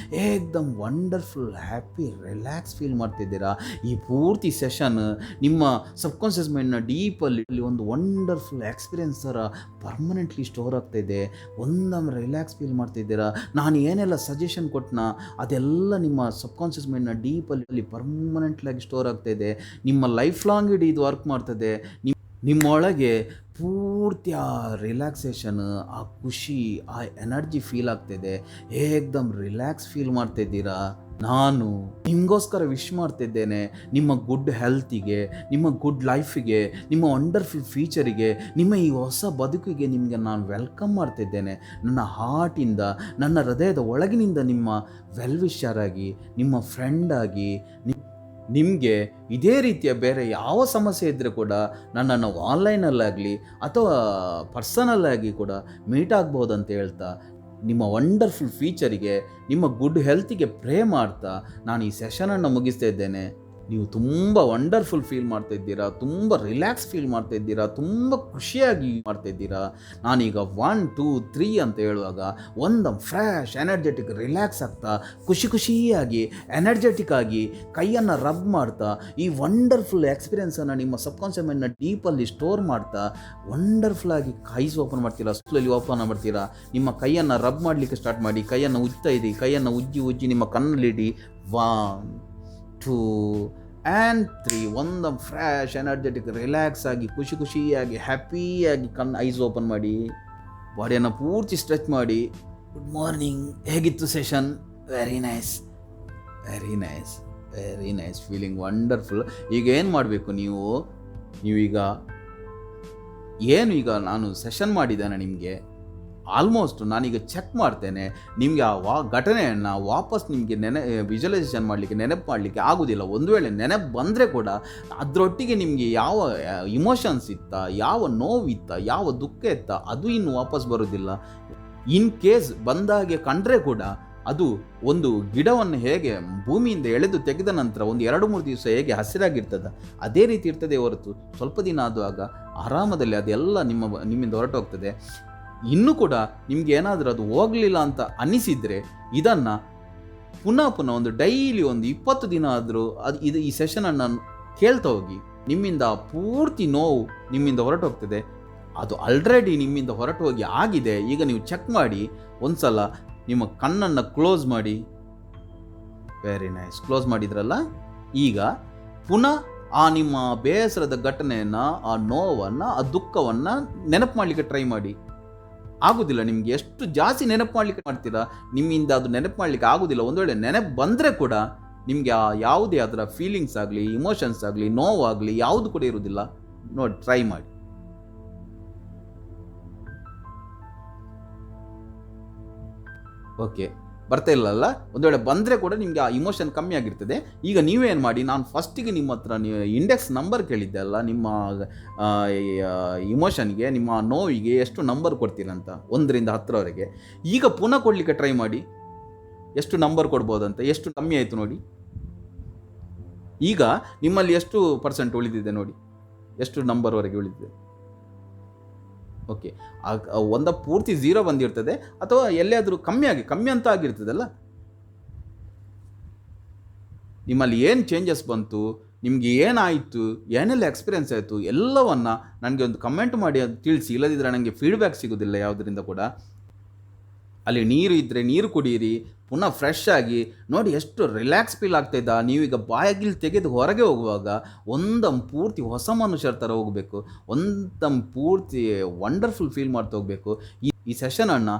ಏಕ್ದಮ್ ವಂಡರ್ಫುಲ್, ಹ್ಯಾಪಿ, ರಿಲ್ಯಾಕ್ಸ್ ಫೀಲ್ ಮಾಡ್ತಿದ್ದೀರಾ. ಈ ಪೂರ್ತಿ ಸೆಷನ್ ನಿಮ್ಮ ಸಬ್ಕಾನ್ಷಿಯಸ್ ಮೈಂಡ್ನ ಡೀಪಲ್ಲಿ ಒಂದು ವಂಡರ್ಫುಲ್ ಎಕ್ಸ್ಪೀರಿಯನ್ಸ್ ಥರ ಪರ್ಮನೆಂಟ್ಲಿ ಸ್ಟೋರ್ ಆಗ್ತಾಯಿದೆ. ಒಂದೊಮ್ಮೆ ರಿಲ್ಯಾಕ್ಸ್ ಫೀಲ್ ಮಾಡ್ತಿದ್ದೀರಾ. ನಾನು ಏನೆಲ್ಲ ಸಜೆಷನ್ ಕೊಟ್ಟನ ಅದೆಲ್ಲ ನಿಮ್ಮ ಸಬ್ಕಾನ್ಷಿಯಸ್ ಮೈಂಡ್ನ ಡೀಪಲ್ಲಿ ಪರ್ಮನೆಂಟ್ಲಾಗಿ ಸ್ಟೋರ್ ಆಗ್ತಾಯಿದೆ. ನಿಮ್ಮ ಲೈಫ್ ಲಾಂಗ್ ಇಡೀ ಇದು ವರ್ಕ್ ಮಾಡ್ತದೆ. ನಿಮ್ಮೊಳಗೆ ಪೂರ್ತಿ ಆ ರಿಲ್ಯಾಕ್ಸೇಷನ್, ಆ ಖುಷಿ, ಆ ಎನರ್ಜಿ ಫೀಲ್ ಆಗ್ತಿದೆ. ಏಕ್ದಮ್ ರಿಲ್ಯಾಕ್ಸ್ ಫೀಲ್ ಮಾಡ್ತಿದ್ದೀರಾ. ನಾನು ನಿಮಗೋಸ್ಕರ ವಿಶ್ ಮಾಡ್ತಿದ್ದೇನೆ, ನಿಮ್ಮ ಗುಡ್ ಹೆಲ್ತಿಗೆ, ನಿಮ್ಮ ಗುಡ್ ಲೈಫಿಗೆ, ನಿಮ್ಮ ವಂಡರ್ಫುಲ್ ಫ್ಯೂಚರಿಗೆ, ನಿಮ್ಮ ಈ ಹೊಸ ಬದುಕಿಗೆ ನಿಮಗೆ ನಾನು ವೆಲ್ಕಮ್ ಮಾಡ್ತಿದ್ದೇನೆ. ನನ್ನ ಹಾರ್ಟಿಂದ, ನನ್ನ ಹೃದಯದ ಒಳಗಿನಿಂದ ನಿಮ್ಮ ವೆಲ್ವಿಷರ್ ಆಗಿ, ನಿಮ್ಮ ಫ್ರೆಂಡ್ ಆಗಿ. ನಿಮಗೆ ಇದೇ ರೀತಿಯ ಬೇರೆ ಯಾವ ಸಮಸ್ಯೆ ಇದ್ದರೆ ಕೂಡ ನನ್ನನ್ನು ಆನ್ಲೈನಲ್ಲಾಗಲಿ ಅಥವಾ ಪರ್ಸನಲ್ಲಾಗಿ ಕೂಡ ಮೀಟ್ ಆಗ್ಬೋದಂತ ಹೇಳ್ತಾ, ನಿಮ್ಮ ವಂಡರ್ಫುಲ್ ಫ್ಯೂಚರಿಗೆ, ನಿಮ್ಮ ಗುಡ್ ಹೆಲ್ತಿಗೆ ಪ್ರೇ ಮಾಡ್ತಾ ನಾನು ಈ ಸೆಷನನ್ನು ಮುಗಿಸ್ತಾ ಇದ್ದೇನೆ. ನೀವು ತುಂಬ ವಂಡರ್ಫುಲ್ ಫೀಲ್ ಮಾಡ್ತಾ ಇದ್ದೀರಾ, ತುಂಬ ರಿಲ್ಯಾಕ್ಸ್ ಫೀಲ್ ಮಾಡ್ತಾ ಇದ್ದೀರಾ, ತುಂಬ ಖುಷಿಯಾಗಿ ಮಾಡ್ತಾ ಇದ್ದೀರಾ. ನಾನೀಗ 1 2 3 ಅಂತ ಹೇಳುವಾಗ ಒಂದು ಫ್ರೆಶ್ ಎನರ್ಜೆಟಿಕ್ ರಿಲ್ಯಾಕ್ಸ್ ಆಗ್ತಾ ಖುಷಿಯಾಗಿ ಎನರ್ಜೆಟಿಕ್ ಆಗಿ ಕೈಯನ್ನು ರಬ್ ಮಾಡ್ತಾ ಈ ವಂಡರ್ಫುಲ್ ಎಕ್ಸ್ಪೀರಿಯೆನ್ಸನ್ನು ನಿಮ್ಮ ಸಬ್ಕಾನ್ಷಿಯಸ್ ಮೈಂಡ್ನ ಡೀಪಲ್ಲಿ ಸ್ಟೋರ್ ಮಾಡ್ತಾ ವಂಡರ್ಫುಲ್ಲಾಗಿ ಐಸ್ ಓಪನ್ ಮಾಡ್ತೀರಾ, ಸ್ಲೋಲಿ ಓಪನ್ ಮಾಡ್ತೀರಾ. ನಿಮ್ಮ ಕೈಯನ್ನು ರಬ್ ಮಾಡಲಿಕ್ಕೆ ಸ್ಟಾರ್ಟ್ ಮಾಡಿ, ಕೈಯನ್ನು ಉಜ್ತಾ ಇರಿ, ಕೈಯನ್ನು ಉಜ್ಜಿ ನಿಮ್ಮ ಕಣ್ಣಲ್ಲಿಡಿ. 1 2 ಆ್ಯಂಡ್ 3 ಒಂದು ಫ್ರೆಶ್ ಎನರ್ಜೆಟಿಕ್ ರಿಲ್ಯಾಕ್ಸ್ ಆಗಿ ಖುಷಿಯಾಗಿ ಹ್ಯಾಪಿಯಾಗಿ ಐಸ್ ಓಪನ್ ಮಾಡಿ, ಬಾಡಿಯನ್ನು ಪೂರ್ತಿ ಸ್ಟ್ರೆಚ್ ಮಾಡಿ. ಗುಡ್ ಮಾರ್ನಿಂಗ್, ಹೇಗಿತ್ತು session? Very nice, feeling wonderful. ಈಗ ಏನು ಮಾಡಬೇಕು ನೀವೀಗ ಈಗ ನಾನು ಸೆಷನ್ ಮಾಡಿದ್ದೇನೆ ನಿಮಗೆ, ಆಲ್ಮೋಸ್ಟ್ ನಾನೀಗ ಚೆಕ್ ಮಾಡ್ತೇನೆ. ನಿಮಗೆ ಆ ಘಟನೆಯನ್ನು ವಾಪಸ್ ನಿಮಗೆ ವಿಜುವಲೈಸೇಷನ್ ಮಾಡಲಿಕ್ಕೆ, ನೆನಪು ಮಾಡಲಿಕ್ಕೆ ಆಗೋದಿಲ್ಲ. ಒಂದು ವೇಳೆ ನೆನಪು ಬಂದರೆ ಕೂಡ ಅದರೊಟ್ಟಿಗೆ ನಿಮಗೆ ಯಾವ ಇಮೋಷನ್ಸ್ ಇತ್ತ, ಯಾವ ನೋವಿತ್ತ, ಯಾವ ದುಃಖ ಇತ್ತ, ಅದು ಇನ್ನು ವಾಪಸ್ ಬರೋದಿಲ್ಲ. ಇನ್ ಕೇಸ್ ಬಂದಾಗೆ ಕಂಡ್ರೆ ಕೂಡ ಅದು ಒಂದು ಗಿಡವನ್ನು ಹೇಗೆ ಭೂಮಿಯಿಂದ ಎಳೆದು ತೆಗೆದ ನಂತರ ಒಂದು 2-3 ದಿವಸ ಹೇಗೆ ಹಸಿರಾಗಿರ್ತದೆ ಅದೇ ರೀತಿ ಇರ್ತದೆ ಹೊರತು ಸ್ವಲ್ಪ ದಿನ ಆಗುವಾಗ ಆರಾಮದಲ್ಲಿ ಅದೆಲ್ಲ ನಿಮ್ಮಿಂದ ಹೊರಟು ಹೋಗ್ತದೆ. ಇನ್ನೂ ಕೂಡ ನಿಮ್ಗೆ ಏನಾದರೂ ಅದು ಹೋಗಲಿಲ್ಲ ಅಂತ ಅನ್ನಿಸಿದರೆ ಇದನ್ನು ಪುನಃ ಒಂದು ಡೈಲಿ ಒಂದು 20 ದಿನ ಆದರೂ ಈ ಸೆಷನನ್ನು ಕೇಳ್ತಾ ಹೋಗಿ. ನಿಮ್ಮಿಂದ ಪೂರ್ತಿ ನೋವು ನಿಮ್ಮಿಂದ ಹೊರಟು ಹೋಗ್ತದೆ. ಅದು ಆಲ್ರೆಡಿ ನಿಮ್ಮಿಂದ ಹೊರಟು ಹೋಗಿ ಆಗಿದೆ. ಈಗ ನೀವು ಚೆಕ್ ಮಾಡಿ, ಒಂದು ಸಲ ನಿಮ್ಮ ಕಣ್ಣನ್ನು ಕ್ಲೋಸ್ ಮಾಡಿ. ವೆರಿ ನೈಸ್, ಕ್ಲೋಸ್ ಮಾಡಿದ್ರಲ್ಲ. ಈಗ ಪುನಃ ಆ ನಿಮ್ಮ ಬೇಸರದ ಘಟನೆಯನ್ನು, ಆ ನೋವನ್ನು, ಆ ದುಃಖವನ್ನು ನೆನಪು ಮಾಡಲಿಕ್ಕೆ ಟ್ರೈ ಮಾಡಿ. ಆಗೋದಿಲ್ಲ. ನಿಮಗೆ ಎಷ್ಟು ಜಾಸ್ತಿ ನೆನಪು ಮಾಡಲಿಕ್ಕೆ ಮಾಡ್ತೀರಾ, ನಿಮ್ಮಿಂದ ಅದು ನೆನಪು ಮಾಡಲಿಕ್ಕೆ ಆಗೋದಿಲ್ಲ. ಒಂದು ವೇಳೆ ನೆನಪು ಬಂದರೆ ಕೂಡ ನಿಮಗೆ ಆ ಯಾವುದೇ ಅದರ ಫೀಲಿಂಗ್ಸ್ ಆಗಲಿ, ಇಮೋಷನ್ಸ್ ಆಗಲಿ, ನೋವಾಗಲಿ ಯಾವುದು ಕೂಡ ಇರುವುದಿಲ್ಲ. ನೋಡಿ, ಟ್ರೈ ಮಾಡಿ. ಓಕೆ, ಬರ್ತಾ ಇಲ್ಲಲ್ಲ. ಒಂದು ವೇಳೆ ಬಂದರೆ ಕೂಡ ನಿಮಗೆ ಆ ಇಮೋಷನ್ ಕಮ್ಮಿ ಆಗಿರ್ತದೆ. ಈಗ ನೀವೇನು ಮಾಡಿ, ನಾನು ಫಸ್ಟಿಗೆ ನಿಮ್ಮ ಹತ್ರ ಇಂಡೆಕ್ಸ್ ನಂಬರ್ ಕೇಳಿದ್ದೆ ಅಲ್ಲ, ನಿಮ್ಮ ಇಮೋಷನ್ಗೆ, ನಿಮ್ಮ ನೋವಿಗೆ ಎಷ್ಟು ನಂಬರ್ ಕೊಡ್ತೀರಂತ 1 ರಿಂದ 10ರವರೆಗೆ. ಈಗ ಪುನಃ ಕೊಡಲಿಕ್ಕೆ ಟ್ರೈ ಮಾಡಿ, ಎಷ್ಟು ನಂಬರ್ ಕೊಡ್ಬೋದಂತ. ಎಷ್ಟು ಕಮ್ಮಿ ಆಯಿತು ನೋಡಿ. ಈಗ ನಿಮ್ಮಲ್ಲಿ ಎಷ್ಟು % ಉಳಿದಿದೆ ನೋಡಿ, ಎಷ್ಟು ನಂಬರ್ವರೆಗೆ ಉಳಿದಿದೆ. ಓಕೆ, ಒಂದ ಪೂರ್ತಿ 0 ಬಂದಿರ್ತದೆ ಅಥವಾ ಎಲ್ಲಾದರೂ ಕಮ್ಮಿ ಅಂತ ಆಗಿರ್ತದಲ್ಲ. ನಿಮ್ಮಲ್ಲಿ ಏನು ಚೇಂಜಸ್ ಬಂತು, ನಿಮಗೆ ಏನಾಯಿತು, ಏನೆಲ್ಲ ಎಕ್ಸ್ಪೀರಿಯೆನ್ಸ್ ಆಯಿತು ಎಲ್ಲವನ್ನು ನನಗೆ ಒಂದು ಕಮೆಂಟ್ ಮಾಡಿ ಅದು ತಿಳಿಸಿ. ಇಲ್ಲದಿದ್ದರೆ ನನಗೆ ಫೀಡ್ಬ್ಯಾಕ್ ಸಿಗೋದಿಲ್ಲ ಯಾವುದರಿಂದ ಕೂಡ. ಅಲ್ಲಿ ನೀರು ಇದ್ದರೆ ನೀರು ಕುಡಿಯಿರಿ, ಪುನಃ ಫ್ರೆಶ್ ಆಗಿ ನೋಡಿ ಎಷ್ಟು ರಿಲ್ಯಾಕ್ಸ್ ಫೀಲ್ ಆಗ್ತಾಯಿದ್ದ. ನೀವೀಗ ಬಾಯಾಗಿಲ್ ತೆಗೆದು ಹೊರಗೆ ಹೋಗುವಾಗ ಪೂರ್ತಿ ಹೊಸ ಮನುಷ್ಯರ ಥರ ಹೋಗಬೇಕು, ಪೂರ್ತಿ ವಂಡರ್ಫುಲ್ ಫೀಲ್ ಮಾಡ್ತಾ ಹೋಗಬೇಕು. ಈ ಸೆಷನನ್ನು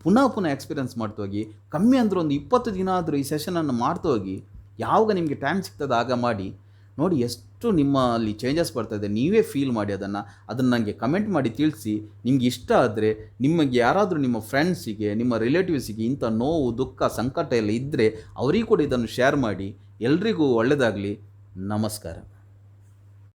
ಪುನಃ ಎಕ್ಸ್ಪೀರಿಯೆನ್ಸ್ ಮಾಡ್ತಾ ಹೋಗಿ. ಕಮ್ಮಿ ಅಂದರೂ ಒಂದು 20 ದಿನ ಆದರೂ ಈ ಸೆಷನನ್ನು ಮಾಡ್ತಾ ಹೋಗಿ. ಯಾವಾಗ ನಿಮಗೆ ಟೈಮ್ ಸಿಗ್ತದೆ ಆಗ ಮಾಡಿ. ನೋಡಿ ಎಷ್ಟು ನಿಮ್ಮಲ್ಲಿ ಚೇಂಜಸ್ ಬರ್ತದೆ. ನೀವೇ ಫೀಲ್ ಮಾಡಿ ಅದನ್ನು ನನಗೆ ಕಮೆಂಟ್ ಮಾಡಿ ತಿಳಿಸಿ. ನಿಮ್ಗೆ ಇಷ್ಟ ಆದರೆ ನಿಮಗೆ ಯಾರಾದರೂ ನಿಮ್ಮ ಫ್ರೆಂಡ್ಸಿಗೆ, ನಿಮ್ಮ ರಿಲೇಟಿವ್ಸಿಗೆ ಇಂಥ ನೋವು, ದುಃಖ, ಸಂಕಟ ಎಲ್ಲ ಇದ್ದರೆ ಅವರಿಗೂ ಕೂಡ ಇದನ್ನು ಶೇರ್ ಮಾಡಿ. ಎಲ್ರಿಗೂ ಒಳ್ಳೆಯದಾಗಲಿ. ನಮಸ್ಕಾರ.